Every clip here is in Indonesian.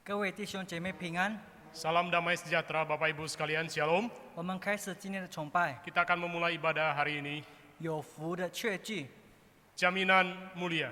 各位弟兄姐妹平安。 Salam damai sejahtera Bapak Ibu sekalian, Shalom. 我们开始今天的崇拜， Kita akan memulai ibadah hari ini, 有福的确据。 Jaminan Mulia.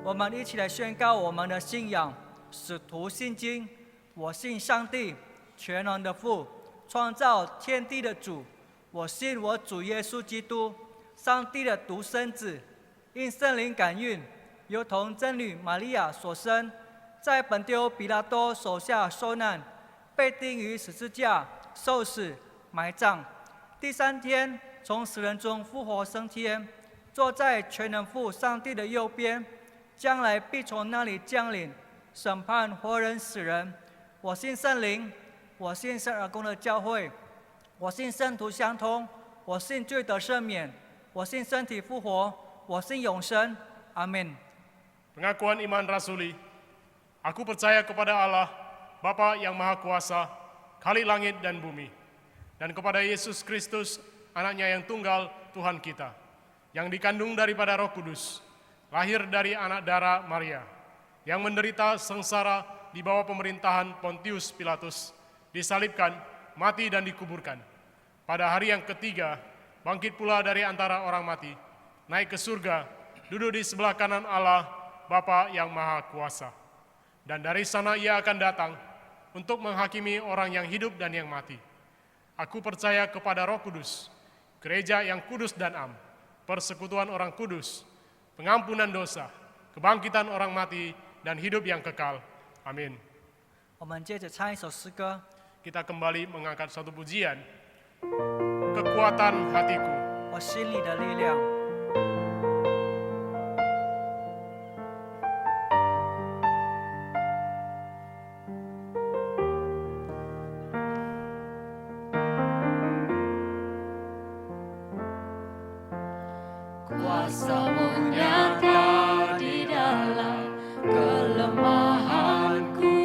我们一起来宣告我们的信仰，使徒信经。我信上帝，全能的父，创造天地的主。我信我主耶稣基督，上帝的独生子，因圣灵感孕，由童真女玛利亚所生，在本丢彼拉多手下受难，被钉于十字架，受死，埋葬。第三天从死人中复活升天，坐在全能父上帝的右边。将来必从那里降临，审判活人死人。我信圣灵，我信圣而公的教会，我信圣徒相通，我信罪得赦免，我信身体复活，我信永生。阿门。 Pengakuan iman rasuli. Aku percaya kepada Allah, Bapa yang Maha Kuasa, Khalik langit dan bumi, dan kepada Yesus Kristus, Anaknya yang tunggal, Tuhan kita, yang dikandung daripada Roh Kudus, lahir dari anak darah Maria, yang menderita sengsara di bawah pemerintahan Pontius Pilatus, disalibkan, mati dan dikuburkan. Pada hari yang ketiga, bangkit pula dari antara orang mati, naik ke surga, duduk di sebelah kanan Allah, Bapa yang Maha Kuasa. Dan dari sana ia akan datang untuk menghakimi orang yang hidup dan yang mati. Aku percaya kepada Roh Kudus, gereja yang kudus dan am, persekutuan orang kudus, pengampunan dosa, kebangkitan orang mati, dan hidup yang kekal. Amin. 我们接着唱一首诗歌。 Kita kembali mengangkat satu pujian, Kekuatan Hatiku. 我心里的力量。 Kuasa-Mu nyata di dalam kelemahanku,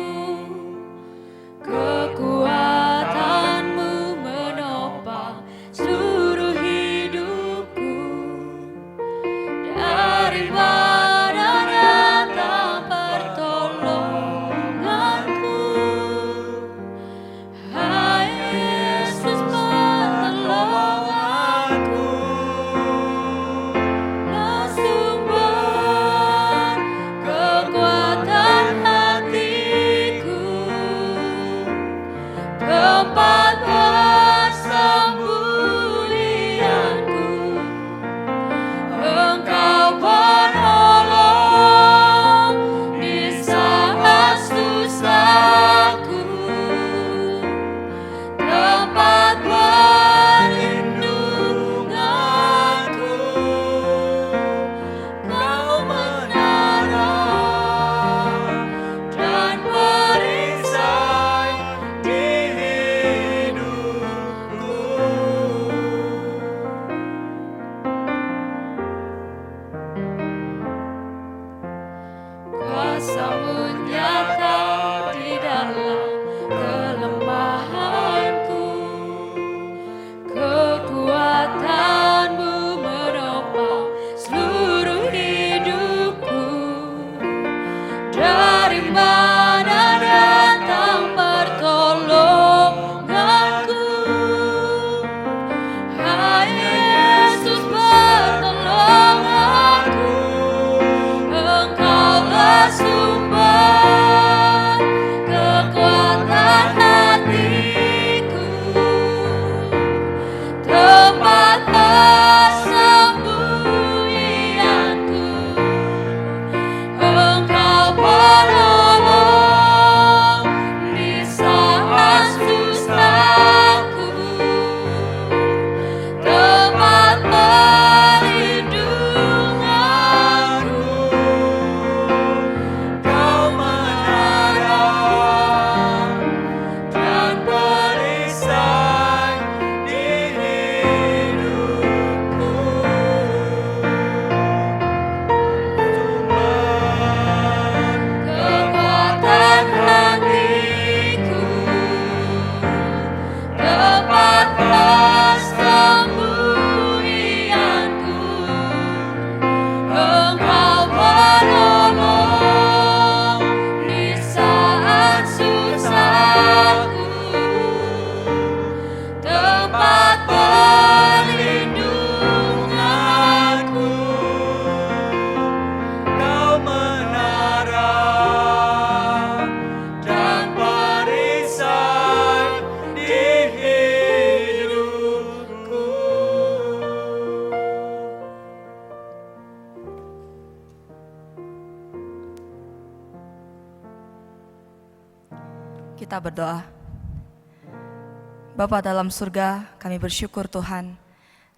Kita berdoa. Bapa dalam surga, kami bersyukur Tuhan,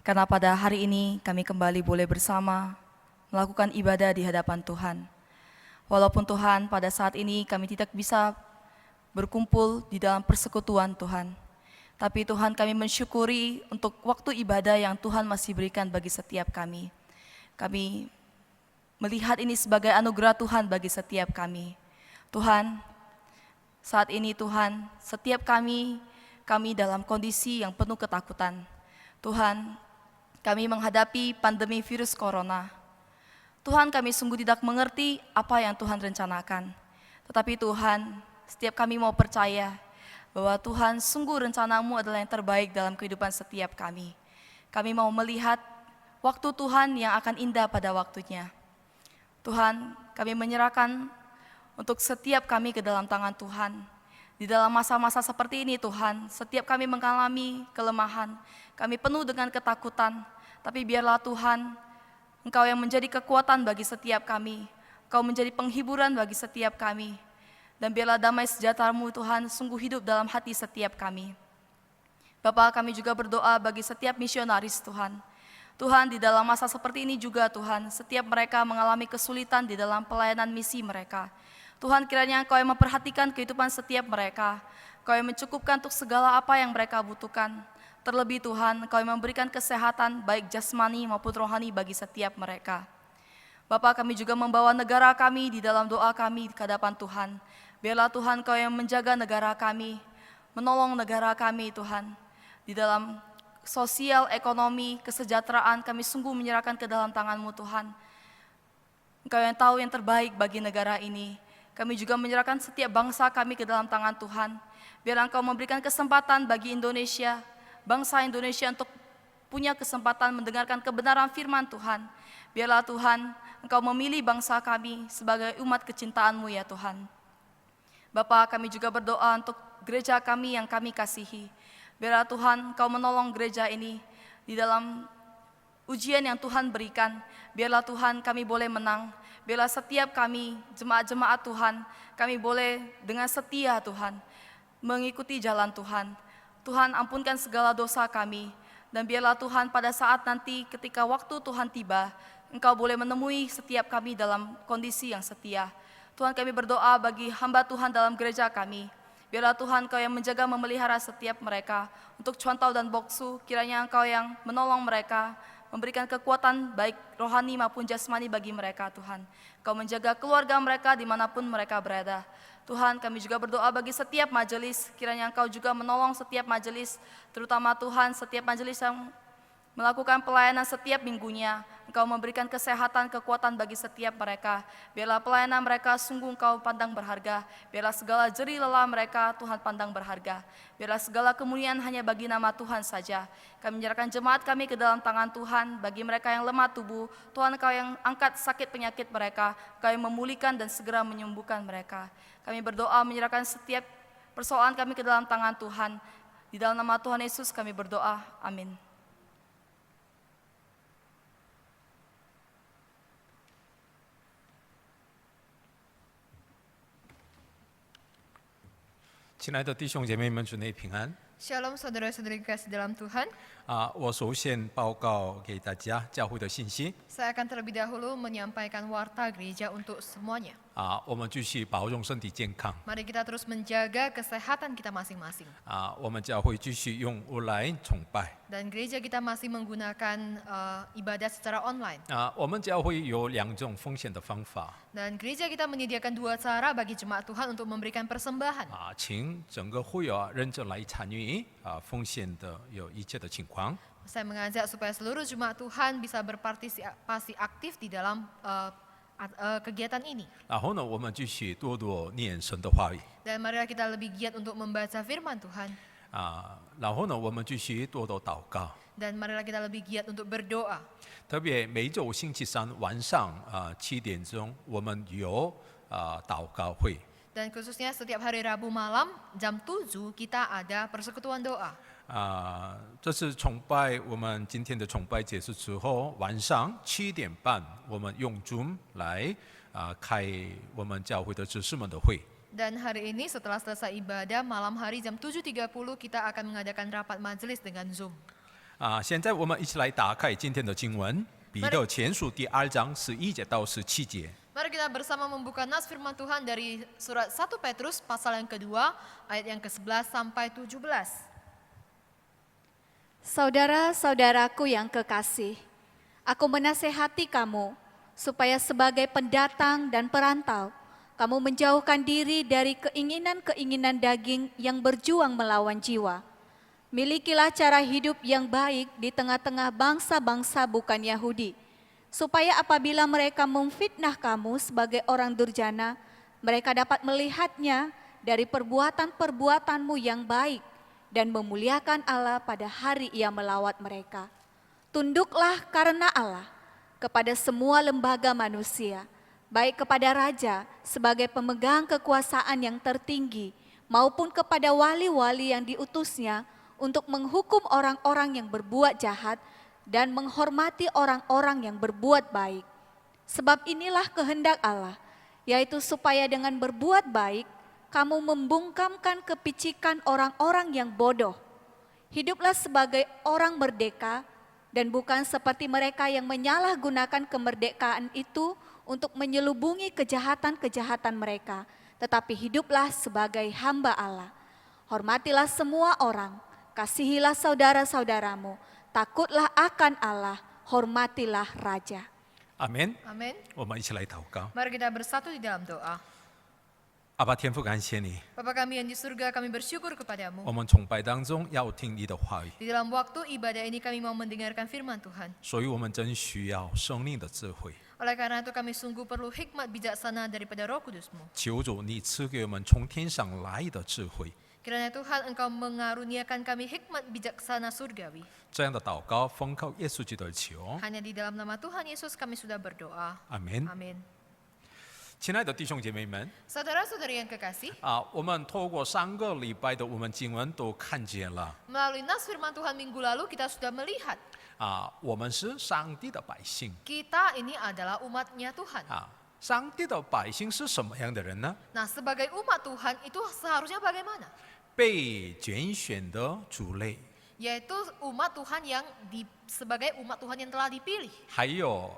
karena pada hari ini kami kembali boleh bersama melakukan ibadah di hadapan Tuhan. Walaupun Tuhan pada saat ini kami tidak bisa berkumpul di dalam persekutuan Tuhan, tapi Tuhan kami mensyukuri untuk waktu ibadah yang Tuhan masih berikan bagi setiap kami. Kami melihat ini sebagai anugerah Tuhan bagi setiap kami. Tuhan, saat ini Tuhan, setiap kami dalam kondisi yang penuh ketakutan. Tuhan, kami menghadapi pandemi virus corona. Tuhan, kami sungguh tidak mengerti apa yang Tuhan rencanakan. Tetapi Tuhan, setiap kami mau percaya bahwa Tuhan sungguh rencanamu adalah yang terbaik dalam kehidupan setiap kami. Kami mau melihat waktu Tuhan yang akan indah pada waktunya. Tuhan, kami menyerahkan untuk setiap kami ke dalam tangan Tuhan. Di dalam masa-masa seperti ini Tuhan, setiap kami mengalami kelemahan, kami penuh dengan ketakutan, tapi biarlah Tuhan, Engkau yang menjadi kekuatan bagi setiap kami, Engkau menjadi penghiburan bagi setiap kami, dan biarlah damai sejahtera-Mu Tuhan sungguh hidup dalam hati setiap kami. Bapa, kami juga berdoa bagi setiap misionaris Tuhan. Tuhan, di dalam masa seperti ini juga Tuhan, setiap mereka mengalami kesulitan di dalam pelayanan misi mereka. Tuhan, kiranya Engkau yang memperhatikan kehidupan setiap mereka, Engkau yang mencukupkan untuk segala apa yang mereka butuhkan. Terlebih Tuhan, Engkau yang memberikan kesehatan baik jasmani maupun rohani bagi setiap mereka. Bapa, kami juga membawa negara kami di dalam doa kami ke hadapan Tuhan. Biarlah Tuhan Engkau yang menjaga negara kami, menolong negara kami Tuhan. Di dalam sosial, ekonomi, kesejahteraan kami sungguh menyerahkan ke dalam tangan-Mu Tuhan. Engkau yang tahu yang terbaik bagi negara ini. Kami juga menyerahkan setiap bangsa kami ke dalam tangan Tuhan. Biar Engkau memberikan kesempatan bagi Indonesia, bangsa Indonesia untuk punya kesempatan mendengarkan kebenaran firman Tuhan. Biarlah Tuhan, Engkau memilih bangsa kami sebagai umat kecintaan-Mu ya Tuhan. Bapa, kami juga berdoa untuk gereja kami yang kami kasihi. Biarlah Tuhan, Engkau menolong gereja ini di dalam ujian yang Tuhan berikan. Biarlah Tuhan kami boleh menang. Biarlah setiap kami, jemaat-jemaat Tuhan, kami boleh dengan setia Tuhan, mengikuti jalan Tuhan. Tuhan, ampunkan segala dosa kami. Dan biarlah Tuhan pada saat nanti ketika waktu Tuhan tiba, Engkau boleh menemui setiap kami dalam kondisi yang setia. Tuhan, kami berdoa bagi hamba Tuhan dalam gereja kami. Biarlah Tuhan Engkau yang menjaga memelihara setiap mereka. Untuk Cuantau dan Boksu, kiranya Engkau yang menolong mereka, memberikan kekuatan baik rohani maupun jasmani bagi mereka Tuhan. Engkau menjaga keluarga mereka dimanapun mereka berada. Tuhan, kami juga berdoa bagi setiap majelis, kiranya Engkau juga menolong setiap majelis, terutama Tuhan setiap majelis yang melakukan pelayanan setiap minggunya. Engkau memberikan kesehatan, kekuatan bagi setiap mereka. Biarlah pelayanan mereka sungguh Engkau pandang berharga. Biarlah segala jerih lelah mereka Tuhan pandang berharga. Biarlah segala kemuliaan hanya bagi nama Tuhan saja. Kami menyerahkan jemaat kami ke dalam tangan Tuhan. Bagi mereka yang lemah tubuh, Tuhan Engkau yang angkat sakit penyakit mereka. Engkau yang memulihkan dan segera menyembuhkan mereka. Kami berdoa menyerahkan setiap persoalan kami ke dalam tangan Tuhan. Di dalam nama Tuhan Yesus kami berdoa. Amin. Shalom, 弟兄姐妹们，主内平安。 Shalom saudara-saudari kasih dalam Tuhan. 我首先报告给大家教会的信息。 Saya akan terlebih dahulu menyampaikan warta gereja untuk semuanya. 我们继续保重身体健康。 Mari kita terus menjaga kesehatan kita masing-masing. 我们教会继续用online崇拜。 Dan gereja kita masih menggunakan ibadah secara online. 我们教会有2种奉献的方法。 Dan gereja kita menyediakan 2 cara bagi jemaat Tuhan untuk memberikan persembahan. 请整个会友认真来参与奉献的有一切的情况。 Saya mengajak supaya seluruh jemaat Tuhan bisa berpartisipasi aktif di dalam kegiatan ini. 然后呢，我们继续多多念神的话语。 Dan marilah kita lebih giat untuk membaca firman Tuhan. 然后呢，我们继续多多祷告。 Dan marilah kita lebih giat untuk berdoa. 特别每周星期三晚上7点钟，我们有祷告会。 Dan khususnya setiap hari Rabu malam jam 7 kita ada persekutuan doa. 这次崇拜，我们今天的崇拜结束之后，晚上7点半，我们用 Zoom 来开我们教会的执事们的会。Dan hari ini setelah selesai ibadah malam hari jam 7.30 kita akan mengadakan rapat majelis dengan Zoom. 现在我们一起来打开今天的经文，彼得前书第2章11节到17节。 Mari kita bersama membuka nas firman Tuhan dari surat 1 Petrus pasal yang kedua ayat yang ke-11 sampai 17. Saudara-saudaraku yang kekasih, aku menasehati kamu supaya sebagai pendatang dan perantau, kamu menjauhkan diri dari keinginan-keinginan daging yang berjuang melawan jiwa. Milikilah cara hidup yang baik di tengah-tengah bangsa-bangsa bukan Yahudi, supaya apabila mereka memfitnah kamu sebagai orang durjana, mereka dapat melihatnya dari perbuatan-perbuatanmu yang baik dan memuliakan Allah pada hari Ia melawat mereka. Tunduklah karena Allah kepada semua lembaga manusia, baik kepada raja sebagai pemegang kekuasaan yang tertinggi, maupun kepada wali-wali yang diutusnya untuk menghukum orang-orang yang berbuat jahat dan menghormati orang-orang yang berbuat baik. Sebab inilah kehendak Allah, yaitu supaya dengan berbuat baik, kamu membungkamkan kepicikan orang-orang yang bodoh. Hiduplah sebagai orang merdeka dan bukan seperti mereka yang menyalahgunakan kemerdekaan itu untuk menyelubungi kejahatan-kejahatan mereka, tetapi hiduplah sebagai hamba Allah. Hormatilah semua orang, kasihilah saudara-saudaramu, takutlah akan Allah, hormatilah raja. 阿门。 Amin. 我们一起来祷告。 Mari kita bersatu di dalam doa. 阿爸天父，感谢你， Bapa kami yang di surga, kami bersyukur kepadamu. 我们崇拜当中要听你的话语， Di dalam waktu ibadah ini kami mau mendengarkan firman Tuhan. 所以我们真需要生命的智慧。 Oleh karena itu kami sungguh perlu hikmat bijaksana daripada Roh Kudus-Mu. 求主你赐给我们从天上来的智慧。 Kiranya Tuhan Engkau mengaruniakan kami hikmat bijaksana surgawi. 这样的祷告奉靠耶稣基督而求， Hanya di dalam nama Tuhan Yesus kami sudah berdoa. 阿门。 Amin. 亲爱的弟兄姐妹们， Saudara-saudari yang kekasih, 我们透过3个礼拜的我们经文都看见了， melalui nas firman Tuhan minggu lalu kita sudah melihat 我们是上帝的百姓， kita ini adalah umatnya Tuhan. 上帝的百姓是什么样的人呢？ Nah, sebagai umat Tuhan itu seharusnya bagaimana? 被拣选的族类， Yaitu umat Tuhan yang sebagai umat Tuhan yang telah dipilih, 还有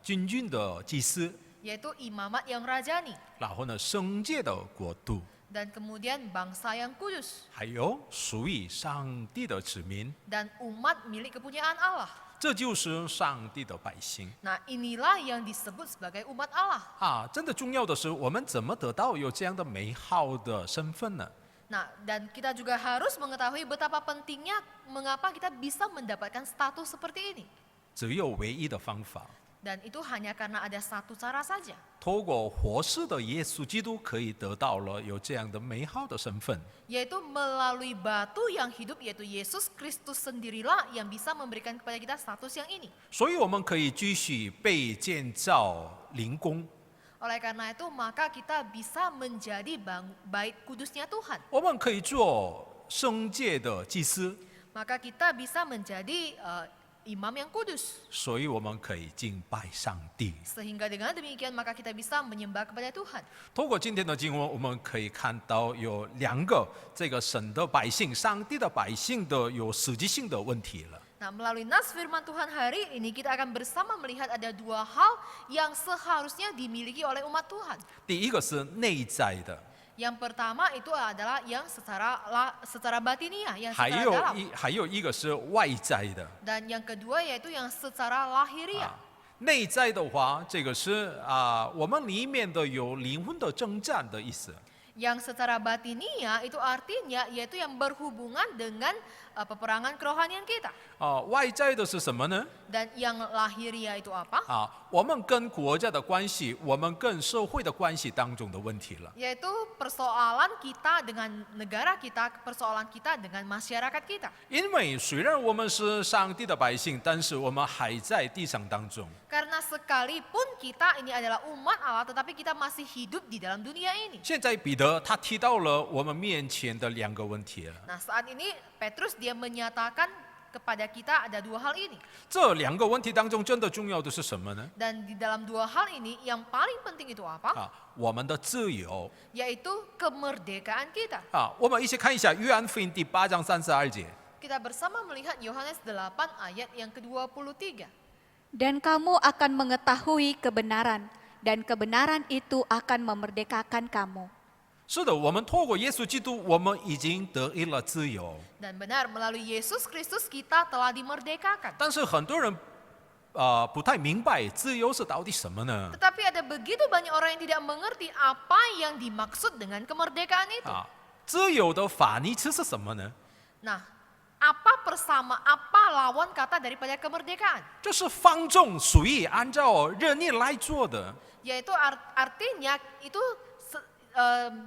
君君的祭司， yaitu imamat yang rajani, 然后呢圣洁的国度， dan kemudian bangsa yang kudus, 还有属于上帝的子民， dan umat milik kepunyaan Allah. 这就是上帝的百姓 Nah, inilah yang disebut sebagai umat Allah. 真的重要的是，我们怎么得到有这样的美好的身份呢？ Nah, dan kita juga harus mengetahui betapa pentingnya mengapa kita bisa mendapatkan status seperti ini. 只有唯一的方法， Dan itu hanya karena ada satu cara saja, 透过活世的耶稣基督，可以得到了有这样的美好的身份。 yaitu melalui batu yang hidup, yaitu Yesus Kristus sendirilah yang bisa memberikan kepada kita status yang ini. 所以我们可以继续被建造灵宫， Oleh karena itu, maka kita bisa menjadi bait kudusnya Tuhan. 我们可以做圣洁的祭司， Maka kita bisa menjadi imam yang kudus. 所以我们可以敬拜上帝。 Sehingga dengan demikian maka kita bisa menyembah kepada Tuhan. 透过今天的经文，我们可以看到有2个这个神的百姓、上帝的百姓的有实际性的问题了。 Nah, melalui nas firman Tuhan hari ini kita akan bersama melihat ada 2 hal yang seharusnya dimiliki oleh umat Tuhan. 第一个是内在的， Yang pertama itu adalah yang secara batiniah, yang 还 secara 有 dalam. 还有一个是外在的。 Dan yang kedua yaitu yang secara lahiriah. 内在的话，这个是我们里面的有灵魂的征战的意思。 Yang secara batiniah itu artinya yaitu yang berhubungan dengan peperangan kerohanian kita. 外在的是什么呢？ Dan yang lahiriah itu apa? 我们跟国家的关系，我们跟社会的关系当中的问题了。 Yaitu persoalan kita dengan negara kita, persoalan kita dengan masyarakat kita. 因为虽然我们是上帝的百姓，但是我们还在地上当中。 Karena sekalipun kita ini adalah umat Allah, tetapi kita masih hidup di dalam dunia ini. 现在彼得他提到了我们面前的2个问题了。 Nah, saat ini Petrus dia menyatakan kepada kita ada dua hal ini. 这两个问题当中，真的重要的是什么呢？ Dan di dalam dua hal ini yang paling penting itu apa? 我们的自由 Yaitu kemerdekaan kita. 我们一起看一下约翰福音第8章32节。 Kita bersama melihat Yohanes 8 ayat yang ke-23. Dan kamu akan mengetahui kebenaran, dan kebenaran itu akan memerdekakan kamu. 是的，我们透过耶稣基督，我们已经得以了自由。 Dan benar, melalui Yesus Kristus kita telah dimerdekakan. 但是很多人不太明白自由是到底什么呢？ Tetapi ada begitu banyak orang yang tidak mengerti apa yang dimaksud dengan kemerdekaan itu. 自由的反义词是什么呢？ Nah, apa lawan kata daripada kemerdekaan? 就是放纵、随意按照任意来做的。 Yaitu artinya itu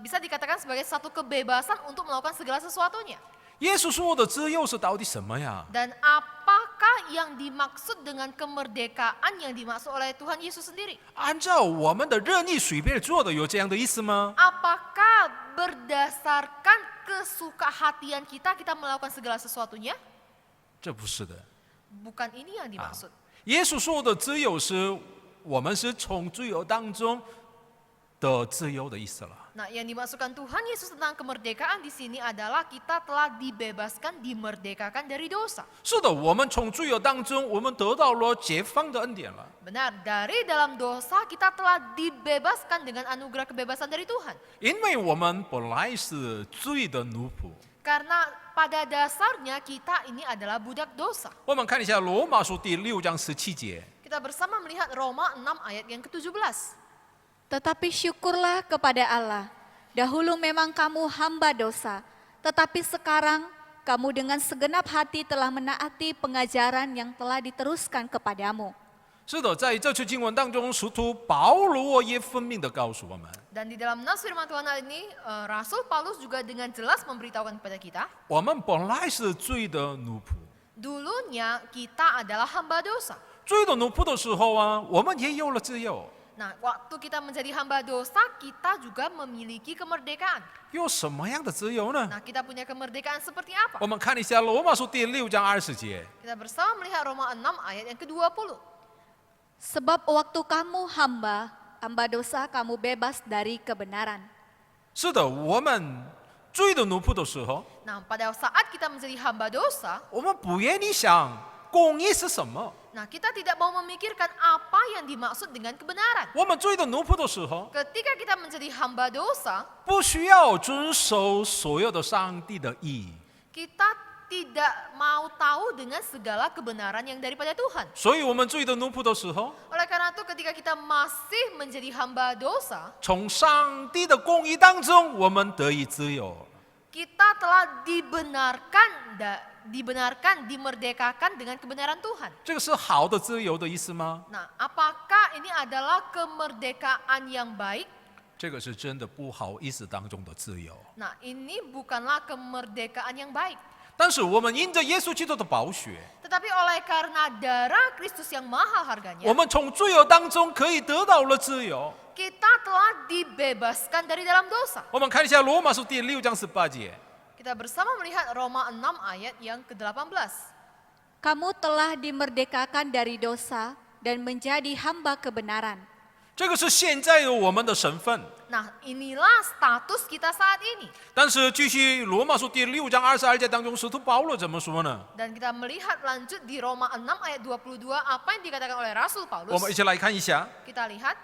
bisa dikatakan sebagai satu kebebasan untuk melakukan segala sesuatunya. 耶稣说的自由是到底什么呀？ Dan apakah yang dimaksud dengan kemerdekaan yang dimaksud oleh Tuhan Yesus sendiri? 按照我们的任意随便做的，有这样的意思吗？ Apakah berdasarkan kesukahatian kita melakukan segala sesuatunya? 这不是的。 Bukan ini yang dimaksud. 耶稣说的自由是我们是从罪恶当中的自由的意思了。 Nah, yang dimaksudkan Tuhan Yesus tentang kemerdekaan di sini adalah kita telah dibebaskan, dimerdekakan dari dosa. 是的，我们从罪恶当中，我们得到了解放的恩典了。 Benar, dari dalam dosa kita telah dibebaskan dengan anugerah kebebasan dari Tuhan. 因为我们本来是罪的奴仆。 Karena pada dasarnya kita ini adalah budak dosa. 我们看一下罗马书第6章17节。 Kita bersama melihat Roma 6 ayat yang ke-17. Tetapi syukurlah kepada Allah, dahulu memang kamu hamba dosa, tetapi sekarang kamu dengan segenap hati telah menaati pengajaran yang telah diteruskan kepadamu. 是的，在这次经文当中，使徒保罗也分明地告诉我们， Dan di dalam nas firman Tuhan ini, Rasul Paulus juga dengan jelas memberitahukan kepada kita, 我们本来是罪的奴仆。 dulunya kita adalah hamba dosa. 罪的奴仆的时候我们也有了自由。 Nah, waktu kita menjadi hamba dosa, kita juga memiliki kemerdekaan. 有什么样的自由呢？ Nah, kita punya kemerdekaan seperti apa? 我们看一下罗马书第6章20节。 Kita bersama melihat Roma 6 ayat yang ke-20. Sebab waktu kamu hamba dosa, kamu bebas dari kebenaran. 是的，我们罪的奴仆的时候， Nah, pada saat kita menjadi hamba dosa, 我们不愿意想公义是什么。 nah kita tidak mau memikirkan apa yang dimaksud dengan kebenaran. 我们罪的奴仆的时候， Ketika kita menjadi hamba dosa, 不需要遵守所有的上帝的意。 kita tidak mau tahu dengan segala kebenaran yang daripada Tuhan. 所以我们罪的奴仆的时候， Oleh karena itu ketika kita masih menjadi hamba dosa, 从上帝的公义当中，我们得以自由。 kita telah dimerdekakan dengan kebenaran Tuhan. 这个是好的自由的意思吗？ Nah, apakah ini adalah kemerdekaan yang baik? 这个是真的不好意思当中的自由。 Nah, ini bukanlah kemerdekaan yang baik. 但是我们因着耶稣基督的宝血， Tetapi oleh karena darah Kristus yang mahal 我 harganya, 们从罪恶当中可以得到了自由。 kita telah dibebaskan dari dalam dosa. 我们看一下罗马书第6章18节。 Kita bersama melihat Roma 6 ayat yang ke-18. Kamu telah dimerdekakan dari dosa dan menjadi hamba kebenaran. 这个是现在的我们的身份。 Nah, inilah status kita saat ini. 但是继续罗马书第6章22节当中，使徒保罗怎么说呢？ Dan kita melihat lanjut di Roma 6 ayat 22 apa yang dikatakan oleh Rasul 我 Paulus. 们一起来看一下。 Kita lihat,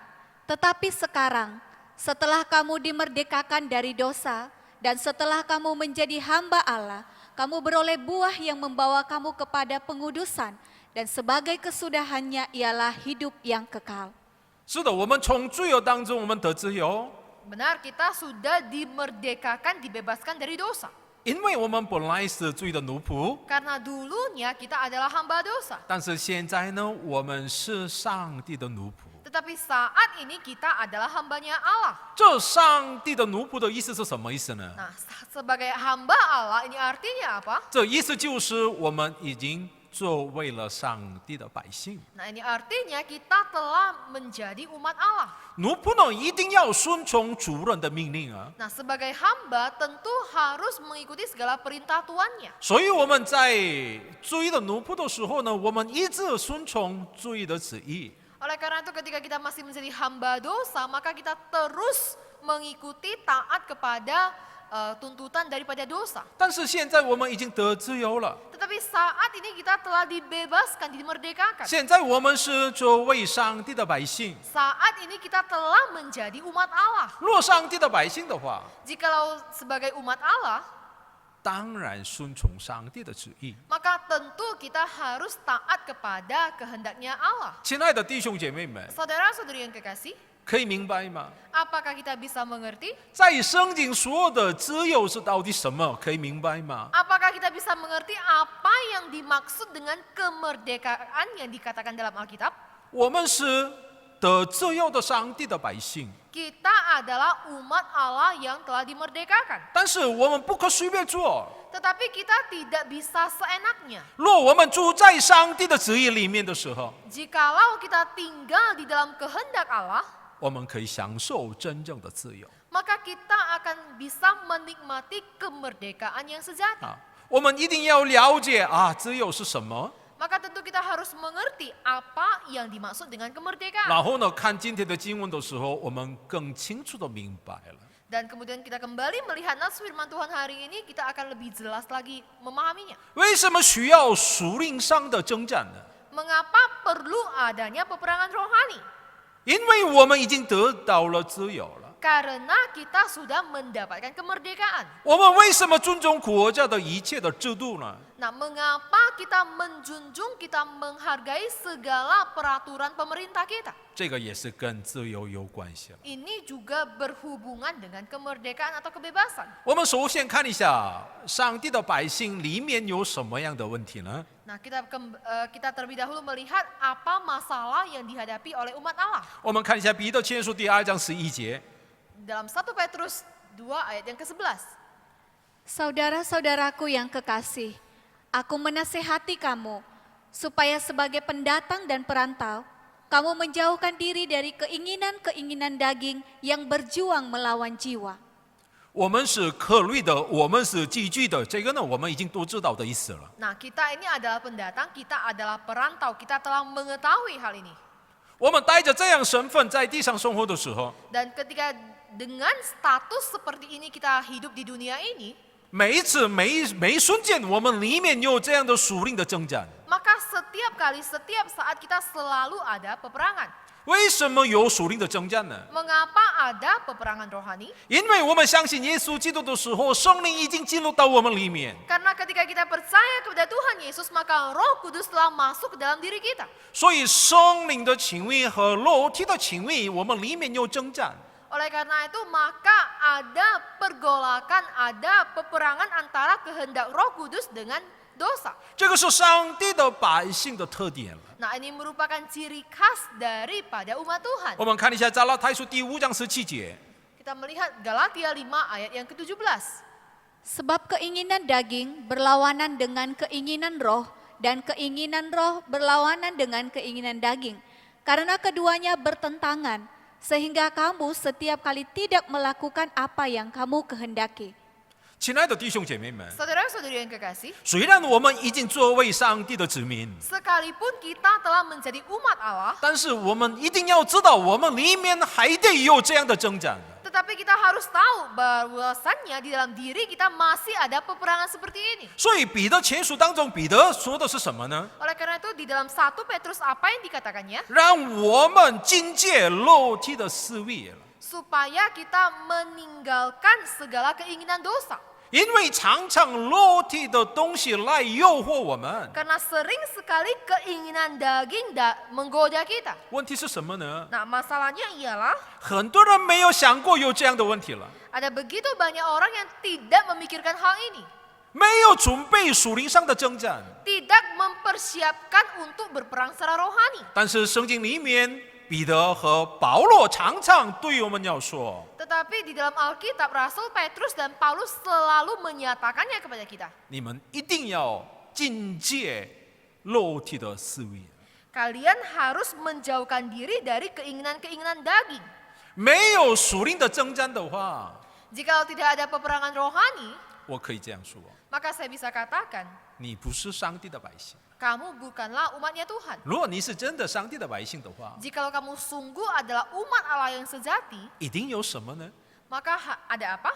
Tetapi sekarang, setelah kamu dimerdekakan dari dosa, dan setelah kamu menjadi hamba Allah, kamu beroleh buah yang membawa kamu kepada pengudusan, dan sebagai kesudahannya ialah hidup yang kekal. 是的，我们从罪恶当中我们得自由， benar kita sudah dimerdekakan, dibebaskan dari dosa. 因为我们本来是罪的奴仆， Karena dulunya kita adalah hamba dosa. 但是现在呢，我们是上帝的奴仆。 Tetapi saat ini kita adalah hambanya Allah. 这上帝的奴仆的意思是什么意思呢？ Nah, sebagai hamba Allah ini artinya apa? 这意思就是我们已经做为了上帝的百姓。 Nah, ini artinya kita telah menjadi umat Allah. 奴不能一定要顺从主人的命令啊！ Nah, sebagai hamba tentu harus mengikuti segala perintah tuannya. 所以我们在罪的奴仆的时候呢，我们一直顺从罪的旨意。 Oleh karena itu ketika kita masih menjadi hamba dosa, maka kita terus mengikuti taat kepada tuntutan daripada dosa. 但是现在我们已经得自由了， Tetapi saat ini kita telah dibebaskan, dimerdekakan. 现在我们是作为上帝的百姓。 Saat ini kita telah menjadi umat Allah. 若上帝的百姓的话， Jikalau sebagai umat Allah, 当然顺从上帝的旨意。 maka tentu kita harus taat kepada kehendaknya Allah. 亲爱的弟兄姐妹们， Saudara-saudari yang kekasih, 可以明白吗？ apakah kita bisa mengerti? 在圣经说的自由是到底什么？可以明白吗？ Apakah kita bisa mengerti apa yang dimaksud dengan kemerdekaan yang dikatakan dalam Alkitab? 我们是得自由的上帝的百姓， Kita adalah umat Allah yang telah dimerdekakan. 但是我们不可随便做。 Tetapi kita tidak bisa seenaknya. 若我们住在上帝的旨意里面的时候， Jikalau kita tinggal di dalam kehendak Allah, 我们可以享受真正的自由 maka kita akan bisa menikmati kemerdekaan yang sejati. 啊！我们一定要了解啊，自由是什么。 Maka tentu kita harus mengerti apa yang dimaksud dengan kemerdekaan. 然后呢，看今天的经文的时候，我们更清楚的明白了。 Dan kemudian kita kembali melihat nas firman Tuhan hari ini, kita akan lebih jelas lagi memahaminya. 为什么需要属灵上的征战呢？ Mengapa perlu adanya peperangan rohani? 因为我们已经得到了自由了。 Karena kita sudah mendapatkan kemerdekaan. 我们为什么尊重国家的一切的制度呢？ Nah, mengapa kita menjunjung, kita menghargai segala peraturan pemerintah kita? 这个也是跟自由有关系了。 Ini juga berhubungan dengan kemerdekaan atau kebebasan. 我们首先看一下上帝的百姓里面有什么样的问题呢？ Nah, kita terlebih dahulu melihat apa masalah yang dihadapi oleh umat Allah. 我们看一下彼得前书第2章11节。 Dalam 1 Petrus 2 ayat yang ke-11. Saudara-saudaraku yang kekasih, aku menasehati kamu supaya sebagai pendatang dan perantau, kamu menjauhkan diri dari keinginan-keinginan daging yang berjuang melawan jiwa. 我们是客旅的，我们是寄居的，这个呢，我们已经都知道的意思了。 Nah, kita ini adalah pendatang, kita adalah perantau, kita telah mengetahui hal ini. 我们带着这样身份在地上生活的时候， Dan ketika dengan status seperti ini kita hidup di dunia ini, 每一次每一瞬间，我们里面有这样的属灵的征战。 maka setiap kali, setiap saat kita selalu ada peperangan. 为什么有属灵的征战呢？ Mengapa ada peperangan rohani? 因为我们相信耶稣基督的时候，圣灵已经进入到我们里面， Karena ketika kita percaya kepada Tuhan Yesus, maka Roh Kudus telah masuk ke dalam diri kita. 所以圣灵的情欲和肉体的情欲，我们里面有征战。 Oleh karena itu, maka ada pergolakan, ada peperangan antara kehendak Roh Kudus dengan dosa. 这个是上帝的百姓的特点了。 Nah, ini merupakan ciri khas daripada umat Tuhan. 我们看一下加拉太书第5章17节。 Kita melihat Galatia 5 ayat yang ke-17. Sebab keinginan daging berlawanan dengan keinginan roh, dan keinginan roh berlawanan dengan keinginan daging. Karena keduanya bertentangan, sehingga kamu setiap kali tidak melakukan apa yang kamu kehendaki. 亲爱的弟兄姐妹们， Saudara-saudari yang kekasih, 虽然我们已经作为上帝的子民， sekalipun kita telah menjadi umat Allah, 但是我们一定要知道，我们里面还得有这样的征战。 tetapi kita harus tahu bahwasannya di dalam diri kita masih ada peperangan seperti ini. 所以彼得前书当中，彼得说的是什么呢？ Oleh karena itu di dalam 1 Petrus apa yang dikatakannya? 让我们警戒肉体的思维了， Supaya kita meninggalkan segala keinginan dosa. 因为常常肉体的东西来诱惑我们。 Karena sering sekali keinginan daging menggoda kita. 问题是什么呢？ Nah, masalahnya ialah 很多人没有想过有这样的问题了， ada begitu banyak orang yang tidak memikirkan hal ini. 没有准备属灵上的征战。 Tidak mempersiapkan untuk berperang secara rohani. 但是圣经里面，彼得和保罗常常对我们要说： Tetapi di dalam Alkitab, Rasul Petrus dan Paulus selalu menyatakannya kepada kita. 你们一定要警戒肉体的思维。 Kalian harus menjauhkan diri dari keinginan-keinginan daging. 没有属灵的征战的话， Jikalau tidak ada peperangan rohani, 我可以这样说： maka saya bisa katakan, 你不是上帝的百姓。 kamu bukanlah umatnya Tuhan. 如果你是真的上帝的百姓的话， Jikalau kamu sungguh adalah umat Allah yang sejati, 一定有什么呢？ maka ada apa?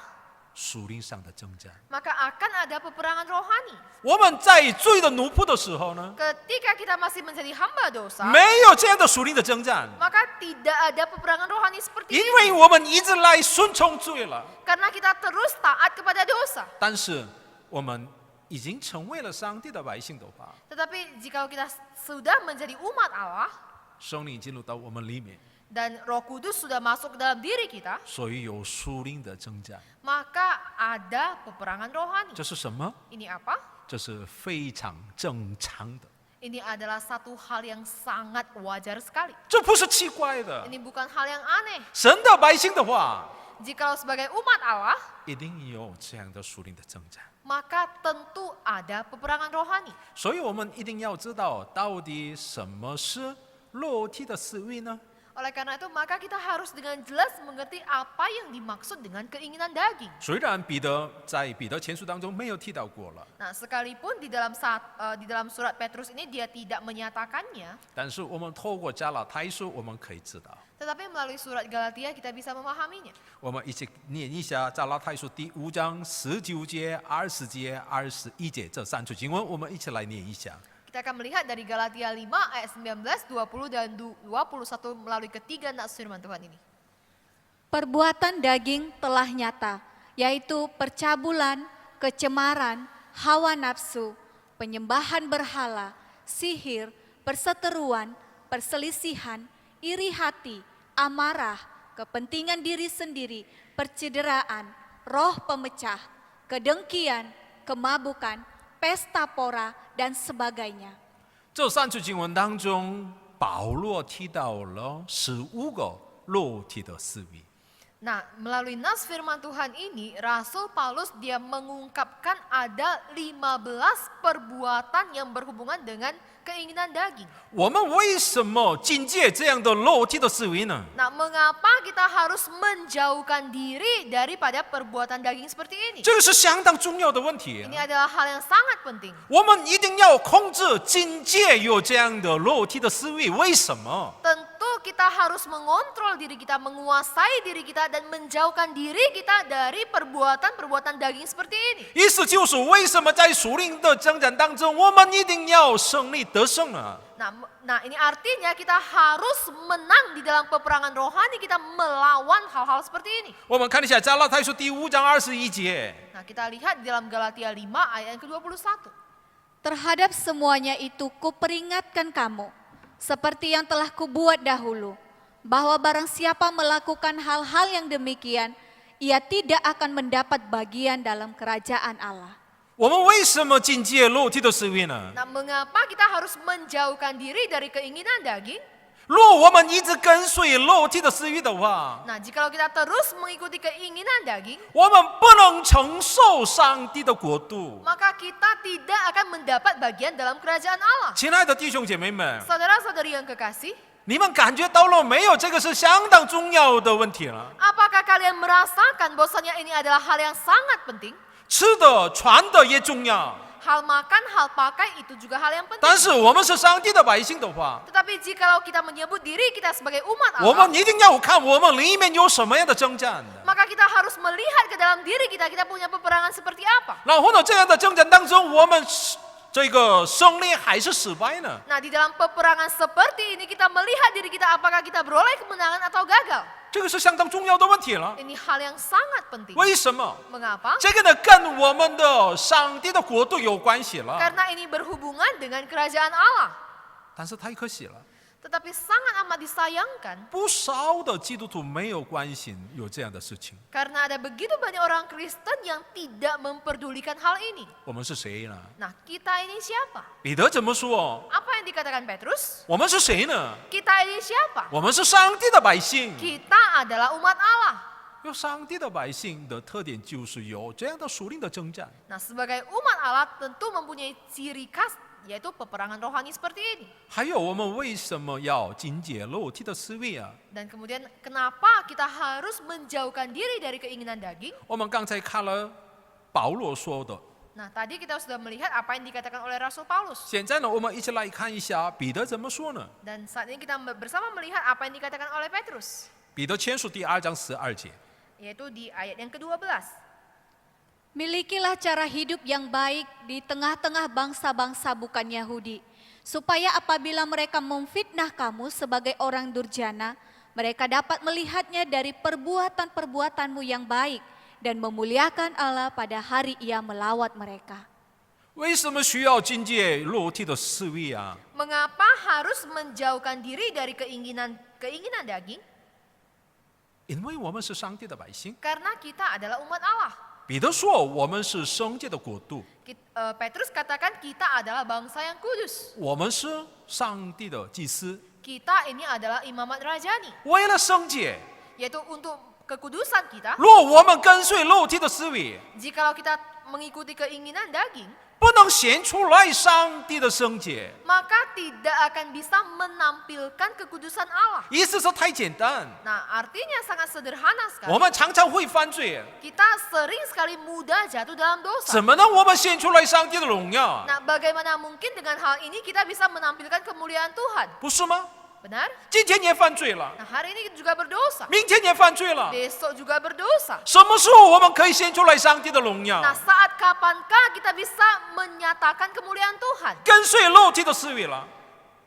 属灵上的征战。 Maka akan ada peperangan rohani. 我们在罪的奴仆的时候呢， Ketika kita masih menjadi hamba dosa, 没有这样的属灵的征战， maka tidak ada peperangan rohani seperti 因 ini. 为我们一直来顺从罪了。 Karena kita terus taat kepada dosa. 但是我们已经成为了上帝的百姓的话， Tetapi jikalau kita sudah menjadi umat Allah, 圣灵进入到我们里面， dan Roh Kudus sudah masuk ke dalam diri kita, 所以有属灵的征战。 maka ada peperangan rohani. 这是什么？ Ini apa? 这是非常正常的， Ini adalah satu hal yang sangat wajar sekali. 这不是奇怪的。 Ini bukan hal yang aneh. 神的百姓的话， Jikalau sebagai umat Allah, 一定有这样的属灵的征战。 maka tentu ada peperangan rohani. 所以我们一定要知道，到底什么是肉体的思维呢？ Oleh karena itu, maka kita harus dengan jelas mengerti apa yang dimaksud dengan keinginan daging. 虽然彼得在彼得前书当中没有提到过了， Nah, sekalipun di dalam surat Petrus ini dia tidak menyatakannya, 但是我们透过加拉太书，我们可以知道。 tetapi melalui surat Galatia kita bisa memahaminya. 我们一起念一下加拉太书第5章19节、20节、21节这3处经文，我们一起来念一下。 Kita akan melihat dari Galatia 5 ayat 19, 20 dan 21 melalui ketiga nas firman Tuhan ini. Perbuatan daging telah nyata, yaitu percabulan, kecemaran, hawa nafsu, penyembahan berhala, sihir, perseteruan, perselisihan, iri hati, amarah, kepentingan diri sendiri, percederaan, roh pemecah, kedengkian, kemabukan, pesta pora, dan sebagainya. 这3处经文当中，保罗提到了15个肉体的思维。 Nah, melalui nas firman Tuhan ini, Rasul Paulus dia mengungkapkan ada 15 perbuatan yang berhubungan dengan keinginan daging. 我们为什么警戒这样的肉体的思维呢？ Nah, mengapa kita harus menjauhkan diri daripada perbuatan daging seperti ini? 这个是相当重要的问题。 Ini adalah hal yang sangat penting. 我们一定要控制、警戒有这样的肉体的思维。为什么？ Tentu kita harus mengontrol diri kita, menguasai diri kita, dan menjauhkan diri kita dari perbuatan-perbuatan daging seperti ini. 意思就是为什么在属灵的征战当中，我们一定要胜利得胜呢？ Nah, ini artinya kita harus menang di dalam peperangan rohani, kita melawan hal-hal seperti ini. 我们看一下加拉太书第5章21节。 Nah, kita lihat di dalam Galatia 5 ayat yang ke-21. Terhadap semuanya itu kuperingatkan kamu, seperti yang telah kubuat dahulu, bahwa barang siapa melakukan hal-hal yang demikian, ia tidak akan mendapat bagian dalam kerajaan Allah. 我们为什么警戒肉体的思维呢？ Nah, mengapa kita harus menjauhkan diri dari keinginan daging? 若我们一直跟随肉体的思维的话， Nah, jikalau kita terus mengikuti keinginan daging, 我们不能承受上帝的国度。 maka kita tidak akan mendapat bagian dalam kerajaan Allah. 亲爱的弟兄姐妹们， Saudara-saudari yang kekasih, 你们感觉到了没有？这个是相当重要的问题了。 apakah kalian merasakan bahwasanya ini adalah hal yang sangat penting? 吃的、穿的也重要， Hal makan, hal pakai itu juga hal yang 但 penting. 是我们是上帝的百姓的话， Tetapi jikalau kita menyebut diri kita sebagai umat 我 Allah, 们一定要看我们里面有什么样的征战的。 maka kita harus melihat ke dalam diri kita, kita punya peperangan seperti apa. 然后呢，这样的征战当中，我们这个胜利还是失败呢？ Nah, di dalam peperangan seperti ini kita melihat diri kita apakah kita beroleh kemenangan atau gagal. 这个是相当重要的问题了。 Ini hal yang sangat penting. 为什么？ Mengapa? 这个呢，跟我们的上帝的国度有关系了。 Karena ini berhubungan dengan kerajaan Allah. 但是太可惜了， Tetapi sangat amat disayangkan 不少的基督徒没有关心有这样的事情。 karena ada begitu banyak orang Kristen yang tidak memperdulikan hal ini. 我们是谁呢？ Nah, kita ini siapa? 彼得怎么说？ Apa yang dikatakan Petrus? 我们是谁呢？ Kita ini siapa? 我们是上帝的百姓。 Kita adalah umat Allah. 有上帝的百姓的特点就是有这样的属灵的征战。 Nah, sebagai umat Allah tentu mempunyai ciri khas yaitu peperangan rohani seperti ini. 还有我们为什么要禁戒肉体的思维啊？ Dan kemudian kenapa kita harus menjauhkan diri dari keinginan daging? 我们刚才看了保罗说的， Nah, tadi kita sudah melihat apa yang dikatakan oleh Rasul Paulus. 现在呢，我们一起来看一下彼得怎么说呢？ Dan saat ini kita bersama melihat apa yang dikatakan oleh Petrus, 彼得前书第2章12节， yaitu di ayat yang ke-12. Milikilah cara hidup yang baik di tengah-tengah bangsa-bangsa bukan Yahudi, supaya apabila mereka memfitnah kamu sebagai orang durjana, mereka dapat melihatnya dari perbuatan-perbuatanmu yang baik dan memuliakan Allah pada hari Ia melawat mereka. 为什么需要禁戒肉体的思维啊？ Mengapa harus menjauhkan diri dari keinginan daging? 因为我们是上帝的百姓。 Karena kita adalah umat Allah. 彼得说，我们是圣洁的国度， Petrus katakan kita adalah bangsa yang kudus. 我们是上帝的祭司。 Kita ini adalah imamat rajani, 为了圣洁， yaitu untuk kekudusan kita. 若我们跟随肉体的思维， Jikalau kita mengikuti keinginan daging, 不能显出来上帝的圣洁。 maka tidak akan bisa menampilkan kekudusan Allah. 意思是太简单， Nah, artinya sangat sederhana 我 sekali. 们常常会犯罪， Kita sering sekali mudah jatuh dalam dosa. 怎么能我们显出来上帝的荣耀？ Nah, bagaimana mungkin dengan hal ini kita bisa menampilkan kemuliaan Tuhan? 不是吗？ Benar? 今天也犯罪了， Nah, hari ini juga berdosa. 明天也犯罪了， Besok juga berdosa. 什么时候我们可以显出来上帝的荣耀？ Nah, saat kapankah kita bisa menyatakan kemuliaan Tuhan? 跟随肉体的思维了，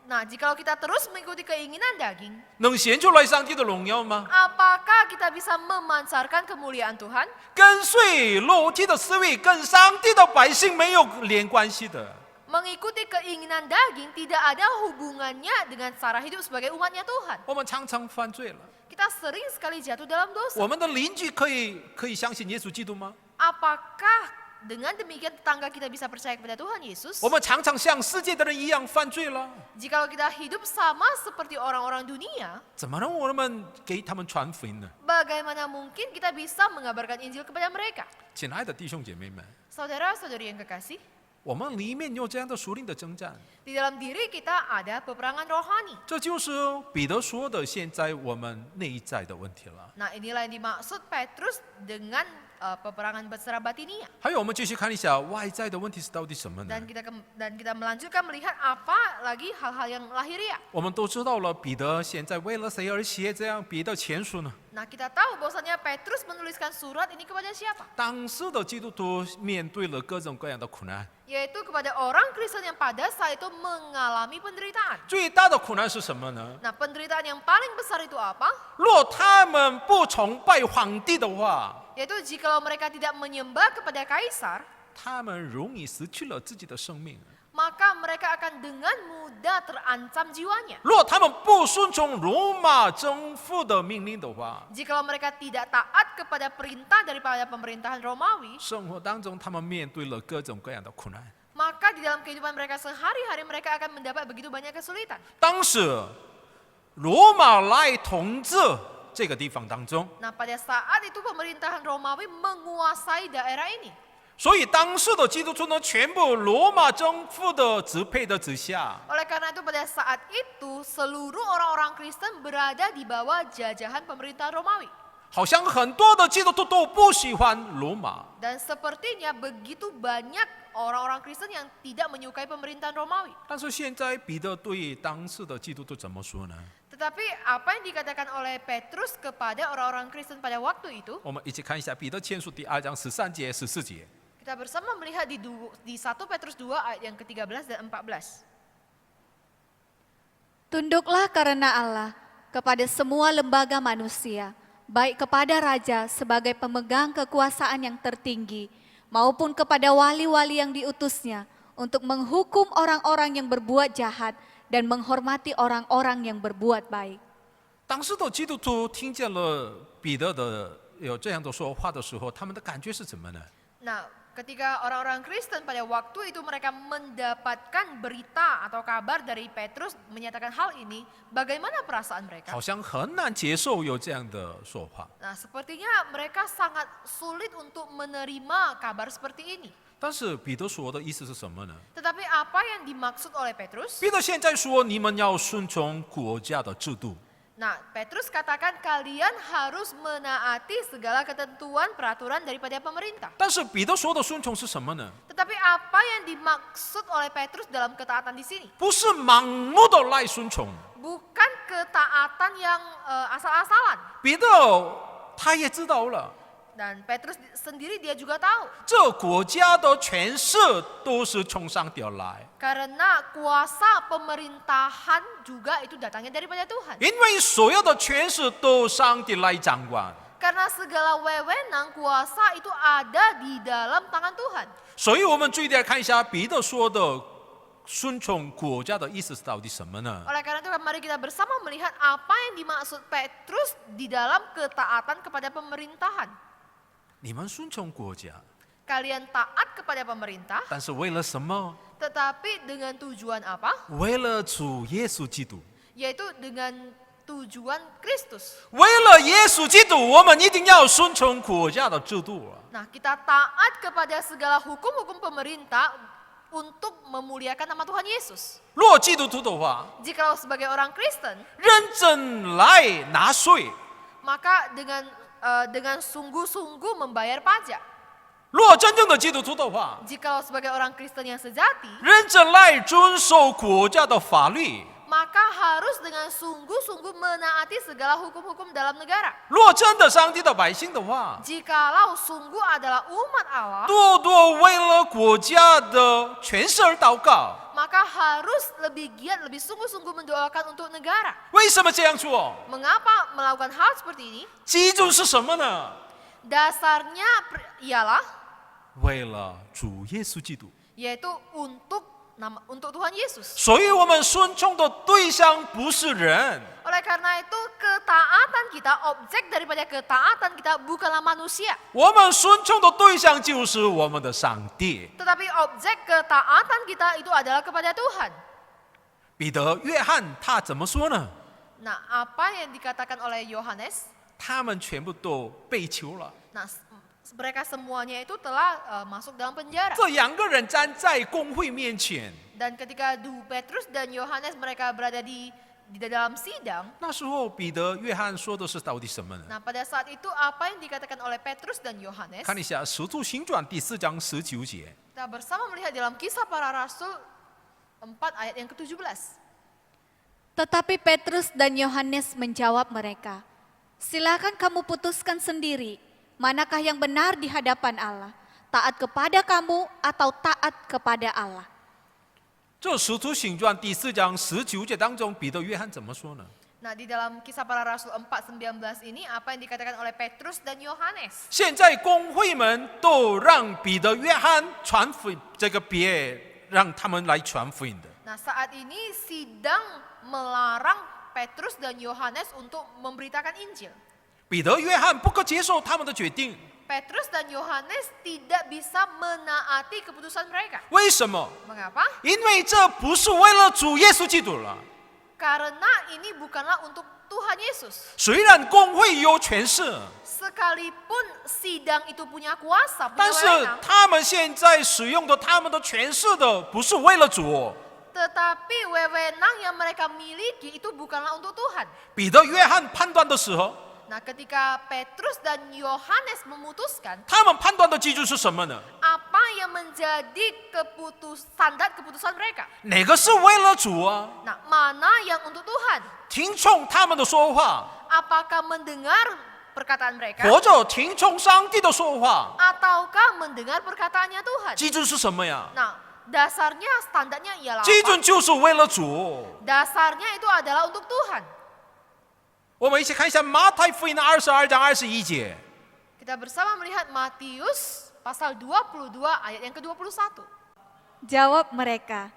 Nah, jikalau kita terus mengikuti keinginan daging, 能显出来上帝的荣耀吗？ apakah kita bisa memancarkan kemuliaan Tuhan? 跟随肉体的思维跟上帝的百姓没有连关系的。 Mengikuti keinginan daging tidak ada hubungannya dengan cara hidup sebagai umatnya Tuhan. 我们常常犯罪了， Kita sering sekali jatuh dalam dosa. 我们的邻居可以相信耶稣基督吗？ Apakah dengan demikian tetangga kita bisa percaya kepada Tuhan Yesus? 我们常常像世界的人一样犯罪了， Jikalau kita hidup sama seperti orang-orang dunia, 怎么能我们给他们传福音呢？ bagaimana mungkin kita bisa mengabarkan Injil kepada mereka? 亲爱的弟兄姐妹们， Saudara-saudari yang kekasih, 我们里面有这样的属灵的征战， di dalam diri kita ada peperangan rohani. 这就是彼得说的现在我们内在的问题了。 Nah, inilah yang dimaksud Petrus dengan peperangan secara batinia. 还有，我们继续看一下外在的问题是到底什么呢？ Dan kita melanjutkan melihat apa lagi hal-hal yang lahiriah. 我们都知道了，彼得现在为了谁而写这样彼得前书呢？ Nah, kita tahu bahwasanya Petrus menuliskan surat ini kepada siapa? 当时的基督徒面对了各种各样的苦难， Yaitu kepada orang Kristen yang pada saat itu mengalami penderitaan. 最大的苦难是什么呢？ Nah, penderitaan yang paling besar itu apa? 若他们不崇拜皇帝的话， Yaitu jikalau mereka tidak menyembah kepada kaisar, 他们容易失去了自己的生命。 maka mereka akan dengan mudah terancam jiwanya. 若他们不顺从罗马政府的命令的话， Jikalau mereka tidak taat kepada perintah daripada pemerintahan Romawi, 生活当中他们面对了各种各样的苦难。 maka di dalam kehidupan mereka sehari-hari mereka akan mendapat begitu banyak kesulitan. 当时罗马来统治这个地方当中， Nah, pada saat itu pemerintahan Romawi menguasai daerah ini. 所以当时的基督徒呢，全部罗马政府的支配的之下。 Oleh karena itu pada saat itu seluruh orang-orang Kristen berada di bawah jajahan pemerintahan Romawi. 好像很多的基督徒都不喜欢罗马， Dan sepertinya begitu banyak orang-orang Kristen yang tidak menyukai pemerintahan Romawi. 但是现在彼得对当时的基督徒怎么说呢？ Tetapi apa yang dikatakan oleh Petrus kepada orang-orang Kristen pada waktu itu, 我们一起看一下彼得前书第2章13节、14节。 kita bersama melihat di 1 Petrus 2 ayat yang ke-13 dan 14. Tunduklah karena Allah kepada semua lembaga manusia, baik kepada raja sebagai pemegang kekuasaan yang tertinggi, maupun kepada wali-wali yang diutusnya untuk menghukum orang-orang yang berbuat jahat dan menghormati orang-orang yang berbuat baik. 当时的基督徒听见了彼得的有这样的说话的时候，他们的感觉是怎么呢？ Nah, ketika orang-orang Kristen pada waktu itu mereka mendapatkan berita atau kabar dari Petrus menyatakan hal ini, bagaimana perasaan mereka? 好像很难接受有这样的说话。 Nah, sepertinya mereka sangat sulit untuk menerima kabar seperti ini. 但是彼得说的意思是什么呢？ Tetapi apa yang dimaksud oleh Petrus? 彼得现在说你们要顺从国家的制度， Nah, Petrus katakan kalian harus menaati segala ketentuan peraturan daripada pemerintah. 但是彼得说的顺从是什么呢？ Tetapi apa yang dimaksud oleh Petrus dalam ketaatan di sini? 不是盲目的来顺从。 Bukan ketaatan yang asal-asalan. 彼得他也知道了， Dan Petrus sendiri dia juga tahu. 这国家的权势都是从上帝而来， Karena kuasa pemerintahan juga itu datangnya daripada Tuhan. 因为所有的权势都上帝来掌管， Karena segala wewenang kuasa itu ada di dalam tangan Tuhan. 所以我们注意来看一下彼得说的顺从国家的意思是到底什么呢？ Oleh karena itu mari kita bersama melihat apa yang dimaksud Petrus di dalam ketaatan kepada pemerintahan. 你们顺从国家， Kalian taat kepada pemerintah, 但是为了什么？ tetapi dengan tujuan apa? 为了主耶稣基督。 Yaitu dengan tujuan Kristus. 为了耶稣基督，我们一定要顺从国家的制度啊！ Nah, kita taat kepada segala hukum-hukum pemerintah untuk memuliakan nama Tuhan Yesus. 若基督徒的话， Jikalau sebagai orang Kristen, 认真来纳税； maka dengan sungguh-sungguh membayar pajak. 若真正的基督徒的话， Jikalau sebagai orang Kristen yang sejati, 认真来遵守国家的法律； maka harus dengan sungguh-sungguh menaati segala hukum-hukum dalam negara. 若真的上帝的百姓的话， Jikalau sungguh adalah umat Allah, 多多为了国家的权势而祷告。 maka harus lebih giat, lebih sungguh-sungguh mendoakan untuk negara. 为什么这样做？ Mengapa melakukan hal seperti ini? 基础是什么呢？ Dasarnya ialah 为了主耶稣基督。 yaitu untuk Tuhan Yesus. 所以我们顺从的对象不是人， Oleh karena itu ketaatan kita, objek daripada ketaatan kita bukanlah manusia, 我们顺从的对象就是我们的上帝。 tetapi objek ketaatan kita itu adalah kepada Tuhan. 彼得、约翰他怎么说呢？ Nah, apa yang dikatakan oleh Yohanes? 他们全部都被囚了。 Nah, mereka semuanya itu telah masuk dalam penjara. 这两个人站在公会面前， Dan ketika Petrus dan Yohanes mereka berada di dalam sidang, 那时候彼得、约翰说的是到底什么呢？ nah pada saat itu apa yang dikatakan oleh Petrus dan Yohanes? 看一下《使徒行传》第4章19节。 Kita bersama melihat dalam Kisah Para Rasul 4 ayat yang ke-17. Tetapi Petrus dan Yohanes menjawab mereka, silakan kamu putuskan sendiri, manakah yang benar di hadapan Allah, taat kepada kamu atau taat kepada Allah. 这《使徒行传》第4章19节当中，彼得、约翰怎么说呢？ Nah, di dalam Kisah Para Rasul 4:19 ini apa yang dikatakan oleh Petrus dan Yohanes? 现在公会们都让彼得、约翰传福音，这个别让他们来传福音的。 Nah, saat ini sidang melarang Petrus dan Yohanes untuk memberitakan Injil. 彼得、约翰不可接受他们的决定， Petrus dan Yohanes tidak bisa menaati keputusan mereka. 为什么？ Mengapa? 因为这不是为了主耶稣基督了。 Karena ini bukanlah untuk Tuhan Yesus. 虽然公会有权势， Sekalipun sidang itu punya kuasa, 但 punya 是 wewenang, 他们现在使用的他们的权势的不是为了主。 tetapi wewenang yang mereka miliki itu bukanlah untuk Tuhan. 彼得、约翰判断的时候， Nah, ketika Petrus dan Yohanes memutuskan 他们判断的基础是什么呢？ apa yang menjadi standar keputusan mereka. 哪个是为了主啊？ Nah, mana yang untuk Tuhan? 听从他们的说话， Apakah mendengar perkataan mereka 或者听从上帝的说话， ataukah mendengar perkataannya Tuhan? 基准是什么呀？ Nah, dasarnya standarnya ialah 基 apa? 准就是为了主。 Dasarnya itu adalah untuk Tuhan. 我们一起看一下马太福音的22章21节。 Kita bersama melihat Matius pasal 22 ayat yang ke-21. Jawab mereka,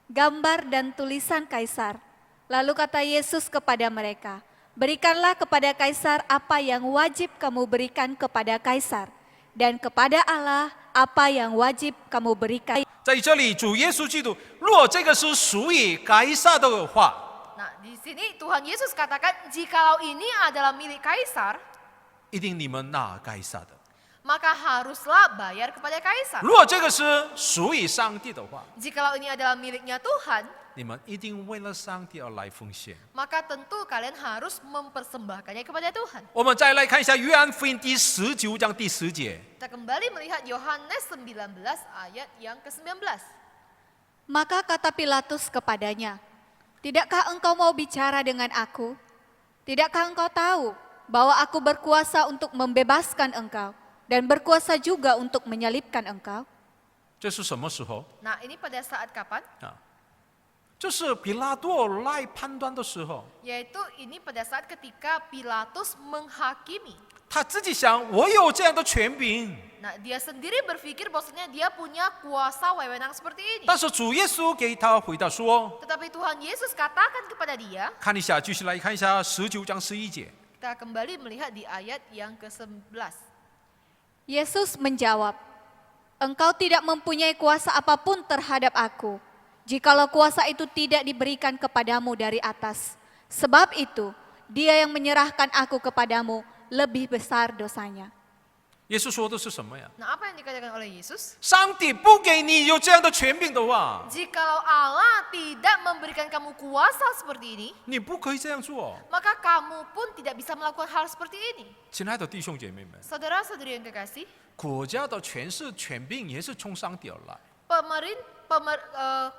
gambar dan tulisan Kaisar. Lalu kata Yesus kepada mereka, berikanlah kepada Kaisar apa yang wajib kamu berikan kepada Kaisar, dan kepada Allah apa yang wajib kamu berikan. 在这里，主耶稣基督，若这个是属于该撒的话， Nah, di sini Tuhan Yesus katakan jikalau ini adalah milik Kaisar, 一定你们拿该撒的。maka haruslah bayar kepada kaisar. 如果这个是属于上帝的话， Jikalau ini adalah miliknya Tuhan, 你们一定为了上帝而来奉献。 maka tentu kalian harus mempersembahkannya kepada Tuhan. 我们再来看一下约翰福音第19章第10节。 Kita kembali melihat Yohanes 19 ayat yang ke-19. Maka kata Pilatus kepadanya, "Tidakkah engkau mau bicara dengan aku? Tidakkah engkau tahu bahwa aku berkuasa untuk membebaskan engkau dan berkuasa juga untuk menyalibkan engkau?" 这是什么时候？ Nah, ini pada saat kapan? 这是比拉多来判断的时候。 Yaitu ini pada saat ketika Pilatus menghakimi. 他自己想，我有这样的权柄， Nah, dia sendiri berpikir bahwasanya dia punya kuasa wewenang seperti ini. 但是主耶稣给他回答说 Tetapi Tuhan Yesus katakan kepada dia, 看一下，继续来看一下19章11节。 kita kembali melihat di ayat yang ke-11. Yesus menjawab, "Engkau tidak mempunyai kuasa apapun terhadap aku, jikalau kuasa itu tidak diberikan kepadamu dari atas. Sebab itu, dia yang menyerahkan aku kepadamu lebih besar dosanya." 耶稣说的是什么呀？ Nah, apa yang dikatakan oleh Yesus? 上帝不给你有这样的权柄的话， Jikalau Allah tidak memberikan kamu kuasa seperti ini, 你不可以这样做。 maka kamu pun tidak bisa melakukan hal seperti ini. 亲爱的弟兄姐妹们， Saudara-saudari yang kekasih, 国家的权势、权柄也是从上帝而来。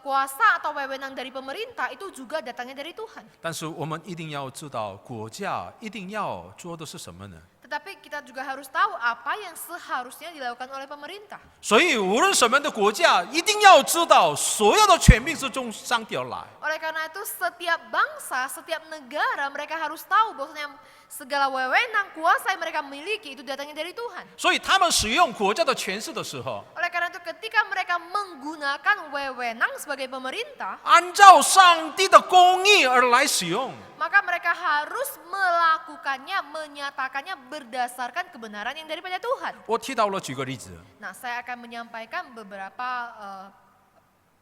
kuasa atau wewenang dari pemerintah itu juga datangnya dari Tuhan. 但是我们一定要知道，国家一定要做的是什么呢？ Tetapi kita juga harus tahu apa yang seharusnya dilakukan oleh pemerintah. 所以无论什么样的国家，一定要知道所有的权柄是从上帝而来。 Oleh karena itu setiap bangsa, setiap negara mereka harus tahu bahwasanya segala wewenang kuasa yang mereka miliki itu datangnya dari Tuhan. 所以他们使用国家的权势的时候， Oleh karena itu ketika mereka menggunakan wewenang sebagai pemerintah, 按照上帝的公义而来使用。 maka mereka harus melakukannya, menyatakannya berdasarkan kebenaran yang daripada Tuhan. 我提到了举个例子， Nah, saya akan menyampaikan beberapa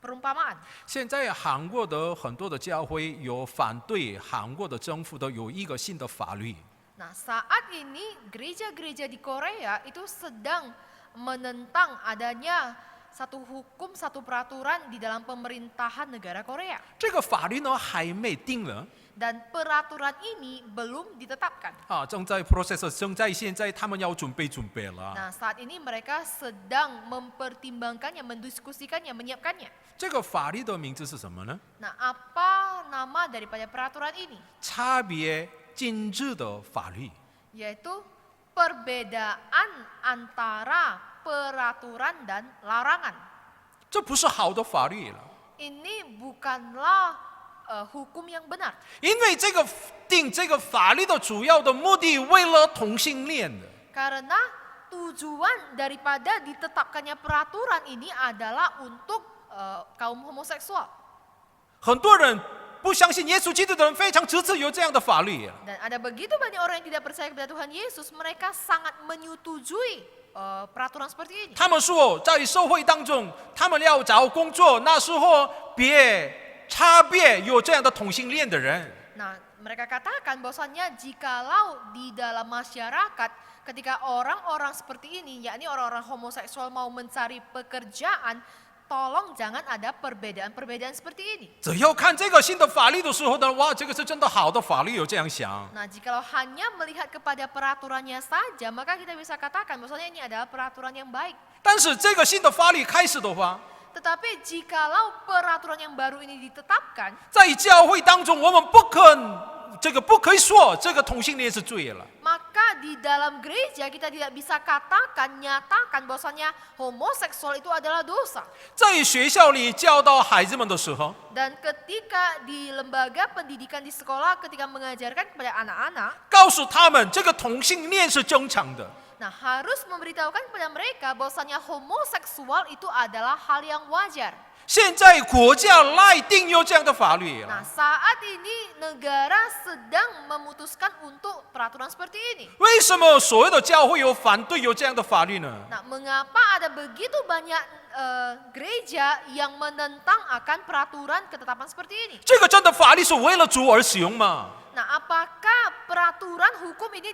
perumpamaan. 现在韩国的很多的教会有反对韩国的政府的有一个新的法律， Nah, saat ini gereja-gereja di Korea itu sedang menentang adanya satu hukum, satu peraturan di dalam pemerintahan negara Korea. 这个法律呢还没定了 Dan peraturan ini belum ditetapkan. 啊，正在 process， 正在现在他们要准备了。 Nah, saat ini mereka sedang mempertimbangkannya, mendiskusikannya, menyiapkannya. 这个法律的名字是什么呢？ Nah, apa nama daripada peraturan ini? 差别禁止的法律。 Yaitu perbedaan antara peraturan dan larangan. 这不是好的法律了， Ini bukanlah hukum yang benar. 因为这个定这个法律的主要的目的，为了同性恋的。 Karena tujuan daripada ditetapkannya peraturan ini adalah untuk kaum homoseksual. 很多人不相信耶稣基督的人非常支持有这样的法律。 Dan ada begitu banyak orang yang tidak percaya kepada Tuhan Yesus, mereka sangat menyetujui peraturan seperti ini. 他们说，在社会当中，他们要找工作，那时候别差别有这样的同性恋的人。 Nah, mereka katakan bahwasannya jikalau di dalam masyarakat ketika orang-orang seperti ini, yakni orang-orang homoseksual mau mencari pekerjaan, tolong jangan ada perbedaan-perbedaan seperti ini. 只要看这个新的法律的时候呢，哇，这个是真的好的法律，有这样想。 Nah, jikalau hanya melihat kepada peraturannya saja, maka kita bisa katakan bahwasanya ini adalah peraturan yang baik. 但是这个新的法律开始的话， Tetapi jikalau peraturan yang baru ini ditetapkan, 在教会当中，我们不可以说这个同性恋是罪了。 maka di dalam gereja kita tidak bisa nyatakan bahwasanya homoseksual itu adalah dosa. 在学校里教导孩子们的时候， Dan ketika di lembaga pendidikan di sekolah, ketika mengajarkan kepada anak-anak, 告诉他们这个同性恋是正常的。 nah harus memberitahukan kepada mereka bahwasanya homoseksual itu adalah hal yang wajar. 现在国家来定有这样的法律 Nah, 了， saat ini negara sedang memutuskan untuk peraturan seperti ini. 为什么所有的教会有反对有这样的法律呢？ Nah, mengapa ada begitu banyak gereja yang menentang akan peraturan ketetapan seperti ini? 这个真的法律是为了主而使用吗？ Nah, apakah peraturan hukum ini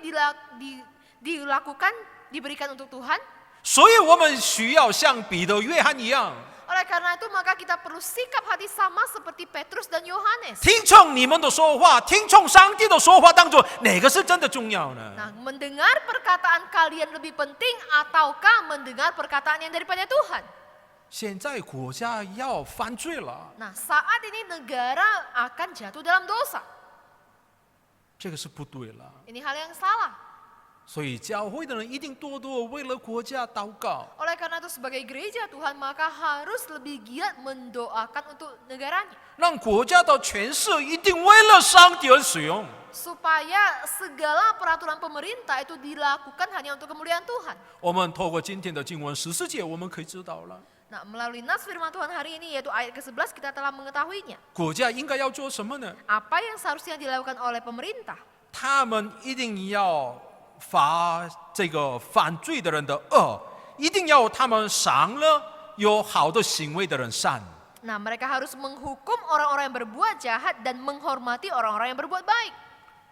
dilakukan diberikan untuk Tuhan. 所以我们需要像彼得、约翰一样， Oleh karena itu maka kita perlu sikap hati sama seperti Petrus dan Yohanes. 听从你们的说话，听从上帝的说话当中，哪个是真的重要呢？ Nah, mendengar perkataan kalian lebih penting ataukah mendengar perkataan yang daripada Tuhan? 现在国家要犯罪了， Nah, saat ini negara akan jatuh dalam dosa. 这个是不对了。 Ini hal yang salah. 所以教会的人一定多多为了国家祷告。 Oleh karena itu sebagai gereja Tuhan maka harus lebih giat mendoakan untuk negaranya. 让国家的权势一定为了上帝而使用。 Supaya segala peraturan pemerintah itu dilakukan hanya untuk kemuliaan Tuhan. 我们透过今天的经文14节，我们可以知道了， Nah, melalui nas firman Tuhan hari ini yaitu ayat ke-11 kita telah mengetahuinya. 国家应该要做什么呢？ Apa yang seharusnya dilakukan oleh pemerintah? 他们一定要罚这个犯罪的人的恶，一定要他们赏了有好的行为的人善。 Nah, mereka harus menghukum orang-orang yang berbuat jahat dan menghormati orang-orang yang berbuat baik.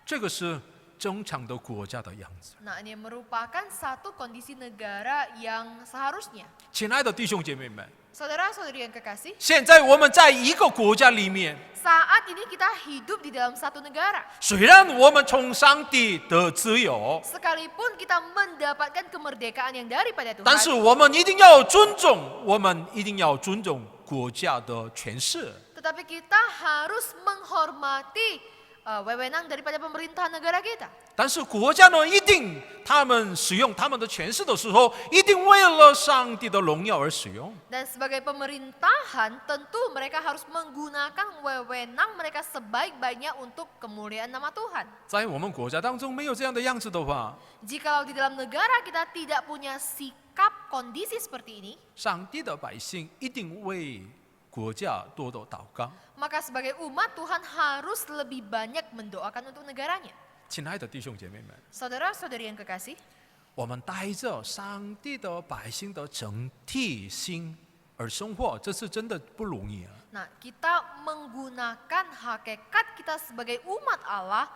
这个是正常的国家的样子。 Nah, ini merupakan satu kondisi negara yang seharusnya. 亲爱的弟兄姐妹们， Saudara-saudari yang kekasih, 现在我们在一个国家里面， saat ini kita hidup di dalam satu negara. 虽然我们从上帝得自由， Sekalipun kita mendapatkan kemerdekaan yang daripada 但是 Tuhan, 我们一定要尊重，我们一定要尊重国家的权势。 tetapi kita harus menghormati wewenang daripada pemerintahan negara kita. 但是国家呢，一定他们使用他们的权势的时候，一定为了上帝的荣耀而使用。 Dan sebagai pemerintahan, tentu mereka harus menggunakan wewenang mereka sebaik-baiknya untuk kemuliaan nama Tuhan. 在我们国家当中没有这样的样子的话， Jikalau di dalam negara kita tidak punya sikap kondisi seperti ini, 上帝的百姓一定为国家多多祷告。 maka sebagai umat Tuhan harus lebih banyak mendoakan untuk negaranya. 亲爱的弟兄姐妹们， Saudara-saudari yang kekasih, 我们带着上帝的百姓的整体心而生活，这是真的不容易啊！ nah kita menggunakan hakikat kita sebagai umat Allah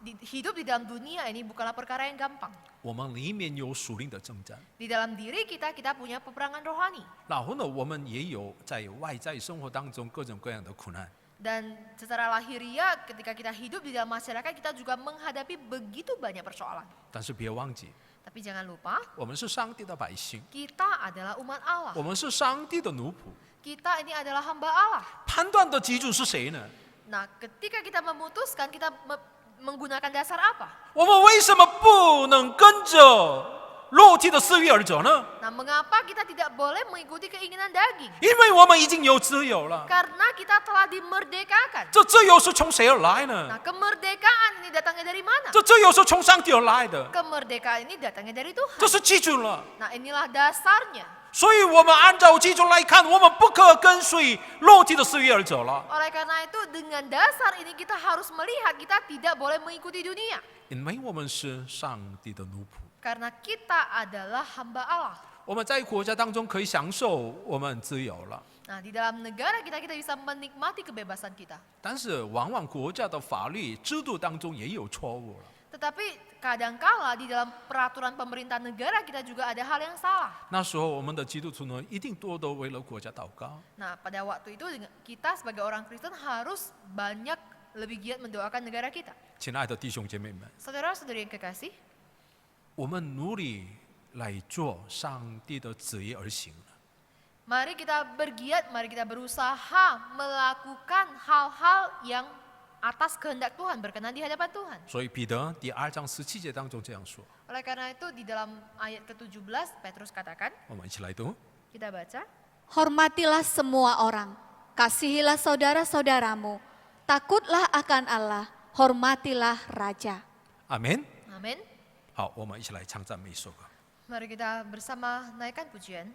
hidup di dalam dunia ini bukanlah perkara yang gampang. 我们里面有属灵的征战， Di dalam diri kita punya peperangan rohani. 然后呢，我们也有在外在生活当中各种各样的苦难。 Dan secara lahiriah ketika kita hidup di dalam masyarakat kita juga menghadapi begitu banyak persoalan. 但是别忘记， Tapi jangan lupa, 我们是上帝的百姓， kita adalah umat Allah. 我们是上帝的奴仆。 Kita ini adalah hamba Allah. 判断的基础是谁呢？ Nah, ketika kita memutuskan kita menggunakan dasar apa? 我们为什么不能跟着肉体的私欲而走呢？ Nah, mengapa kita tidak boleh mengikuti keinginan daging? 因为我们已经有自由了。 Karena kita telah dimerdekakan. 这自由是从谁而来呢？ Nah, kemerdekaan ini datangnya dari mana? 这自由是从上帝而来的， Kemerdekaan ini datangnya dari 这 Tuhan. 是基准了。 Nah, inilah dasarnya. 所以我们按照基准来看，我们不可跟随肉体的私欲而走了， Oleh karena itu dengan dasar ini kita harus melihat kita tidak boleh mengikuti dunia. 因为我们是上帝的奴仆。 Karena kita adalah hamba Allah. 我们在国家当中可以享受我们自由了， Nah, di dalam negara kita bisa menikmati kebebasan kita. 但是往往国家的法律制度当中也有错误了。 Tetapi kadangkala di dalam peraturan pemerintah negara kita juga ada hal yang salah. 那时候我们的基督徒呢，一定多多为了国家祷告。 Nah, pada waktu itu kita sebagai orang Kristen harus banyak lebih giat mendoakan negara kita. 亲爱的弟兄姐妹们， Saudara-saudari yang kekasih, 我们努力来做上帝的旨意而行。 mari kita bergiat, mari kita berusaha melakukan hal-hal yang atas kehendak Tuhan, berkenan di hadapan Tuhan. 所以彼得第2章17节当中这样说， Oleh karena itu di dalam ayat ke-17 Petrus katakan, 我们一起来读。 kita baca, Hormatilah semua orang, kasihilah saudara-saudaramu, takutlah akan Allah, hormatilah raja. 阿门。 amin. 好，我们一起来唱赞美一首歌。 Mari kita bersama naikkan pujian.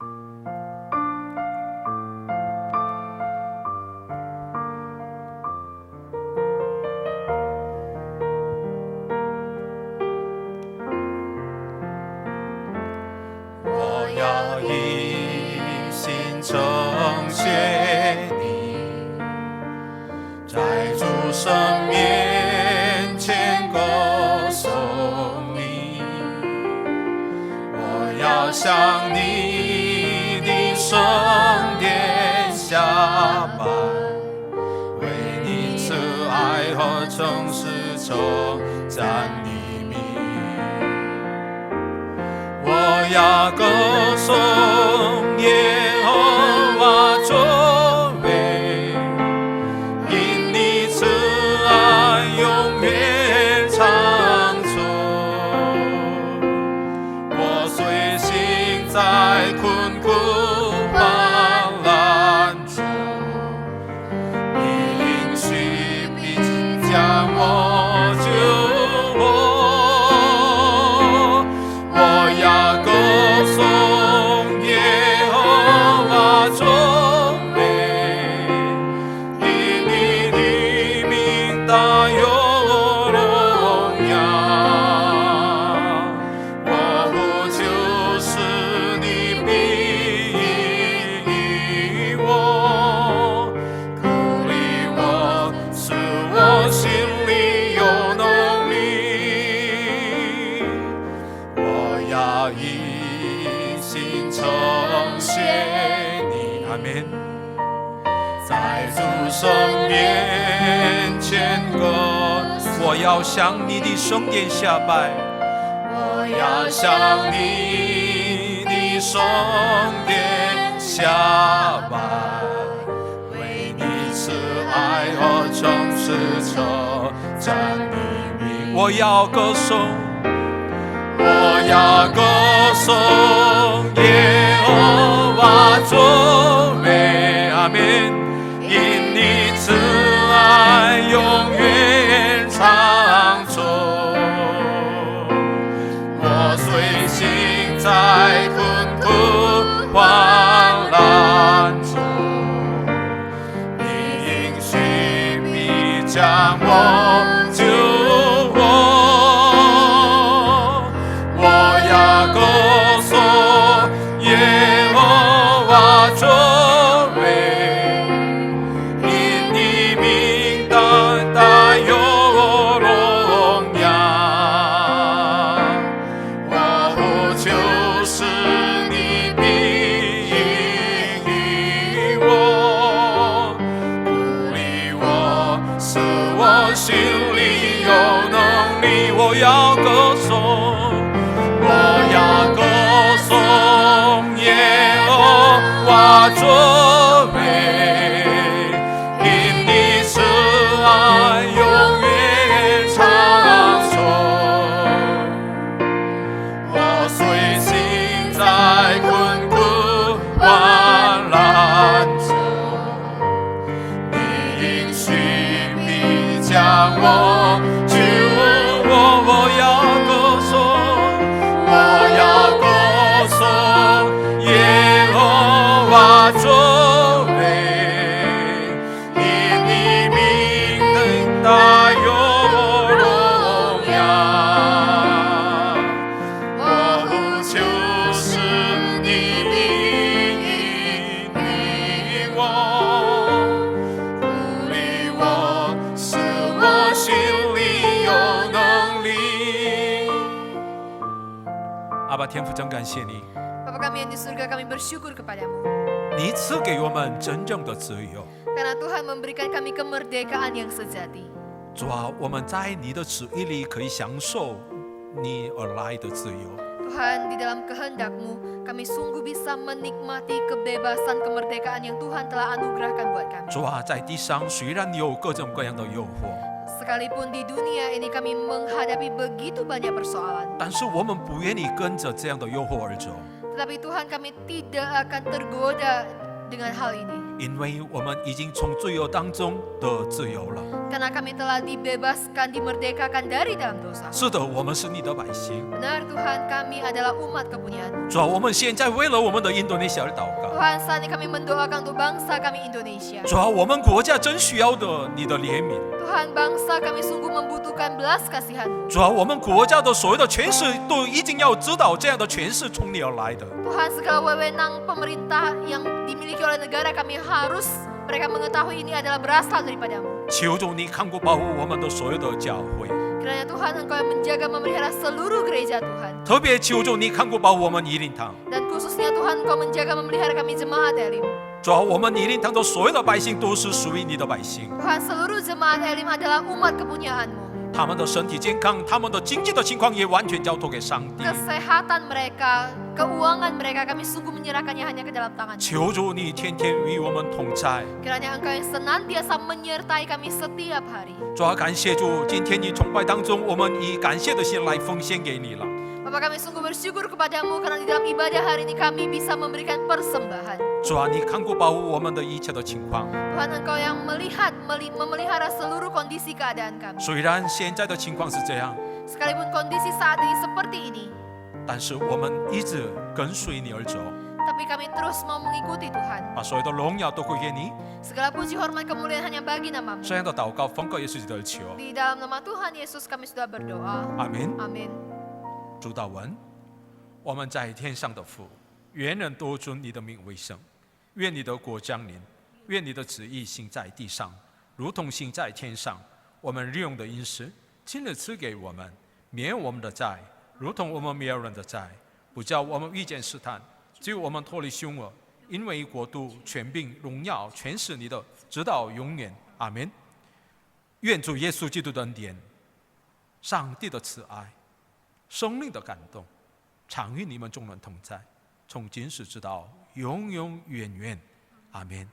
诚实称赞你名。我要歌颂耶和华作为，因你慈爱永远长存。我虽行在困苦患难中，你应许必将我救活。我要歌颂耶和华作为，因你的名大有荣耀。我不就是你必应我，鼓励我，使我心里有能力。我要一心称谢你，阿门。在主神面前歌，我要向你的圣殿下拜。我要向你的圣殿下拜，为你慈爱和诚实称赞你名。我要歌颂，我要歌颂耶和华作为，阿门。因你慈爱永远长存。我虽行在困苦患难中，你应许必将我救活。我要歌颂耶和华作为，因你名大有荣耀。我不就是你必应我，鼓励我，使我心里有能力。我要歌颂，我要歌颂耶和华作为，因你慈爱永远长存。我虽行在困苦患难中，你应许必将我救活。我要歌颂，我要歌颂耶和华作为，因你名大有荣耀。我不就是你必应我，鼓励我，使我心里有能力。阿爸天父，真感谢你， Bapa kami yang di surga, kami bersyukur kepadamu. 你赐给我们真正的自由。 Karena Tuhan memberikan kami kemerdekaan yang sejati. 主啊，我们在你的旨意里可以享受你而来的自由。 Tuhan, di dalam kehendak-Mu, kami sungguh bisa menikmati kebebasan kemerdekaan yang Tuhan telah anugerahkan buat kami. 主啊，在地上虽然有各种各样的诱惑， Sekalipun di dunia ini kami menghadapi begitu banyak persoalan, 但是我们不愿意跟着这样的诱惑而走， tetapi Tuhan kami tidak akan tergoda dengan hal ini. 因为我们已经从罪恶当中得自由了。 Karena kami telah dibebaskan, dimerdekakan dari dalam dosa. 是的，我们是你的百姓。 Benar Tuhan, kami adalah umat kepunyaan. 主啊，我们现在为了我们的印度尼西亚而祷告。 Tuhan, saat ini kami mendoakan untuk bangsa kami Indonesia. 主啊，我们国家真需要的你的怜悯。 Tuhan, bangsa kami sungguh membutuhkan belas kasihan-Mu. 主啊，我们国家的所有的权势都一定要知道，这样的权势从你而来的。 Tuhan, segala wewenang pemerintah yang dimiliki oleh negara kami harus mereka mengetahui ini adalah berasal daripada-Mu. 求主你看顾保护我们的所有的教会， Kiranya Tuhan Engkau yang menjaga memelihara seluruh gereja Tuhan. 特别求主你看顾保护我们一灵堂。 Dan khususnya Tuhan Engkau menjaga memelihara kami jemaat Elim. 主啊，我们一定当中所有的百姓都是属于你的百姓， Tuhan, seluruh jemaat Elim adalah umat kepunyaanmu. 他们的身体健康，他们的经济的情况也完全交托给上帝。 Kesehatan mereka, keuangan mereka, kami sungguh menyerahkannya hanya ke dalam tangan. 求主你天天与我们同在。 Kiranya Engkau yang senantiasa menyertai kami setiap hari. 主啊，感谢主，今天你崇拜当中，我们以感谢的心来奉献给你了。 Bapa, kami sungguh bersyukur kepadamu karena di dalam ibadah hari ini kami bisa memberikan persembahan. 主啊，你看顾保护我们的一切的情况。 Tuhan, Engkau yang melihat, memelihara seluruh kondisi keadaan kami. 虽然现在的情况是这样， Sekalipun kondisi saat ini seperti ini, 但是我们一直跟随你而走， tapi kami terus mau mengikuti Tuhan. 把所有的荣耀都归给你。 Segala puji hormat kemuliaan hanya bagi namamu. 这样的祷告奉靠耶稣基督而求， Di dalam nama Tuhan Yesus kami sudah berdoa. 阿门。 Amin. 主祷文：我们在天上的父，愿人都尊你的名为圣。愿你的国降临，愿你的旨意行在地上，如同行在天上。我们日用的饮食，今日赐给我们，免我们的债，如同我们免人的债，不叫我们遇见试探，救我们脱离凶恶。因为国度、权柄、荣耀，全是你的，直到永远。阿门。愿主耶稣基督的恩典、上帝的慈爱、生命的感动，常与你们众人同在，从今时直到永永远远。阿门。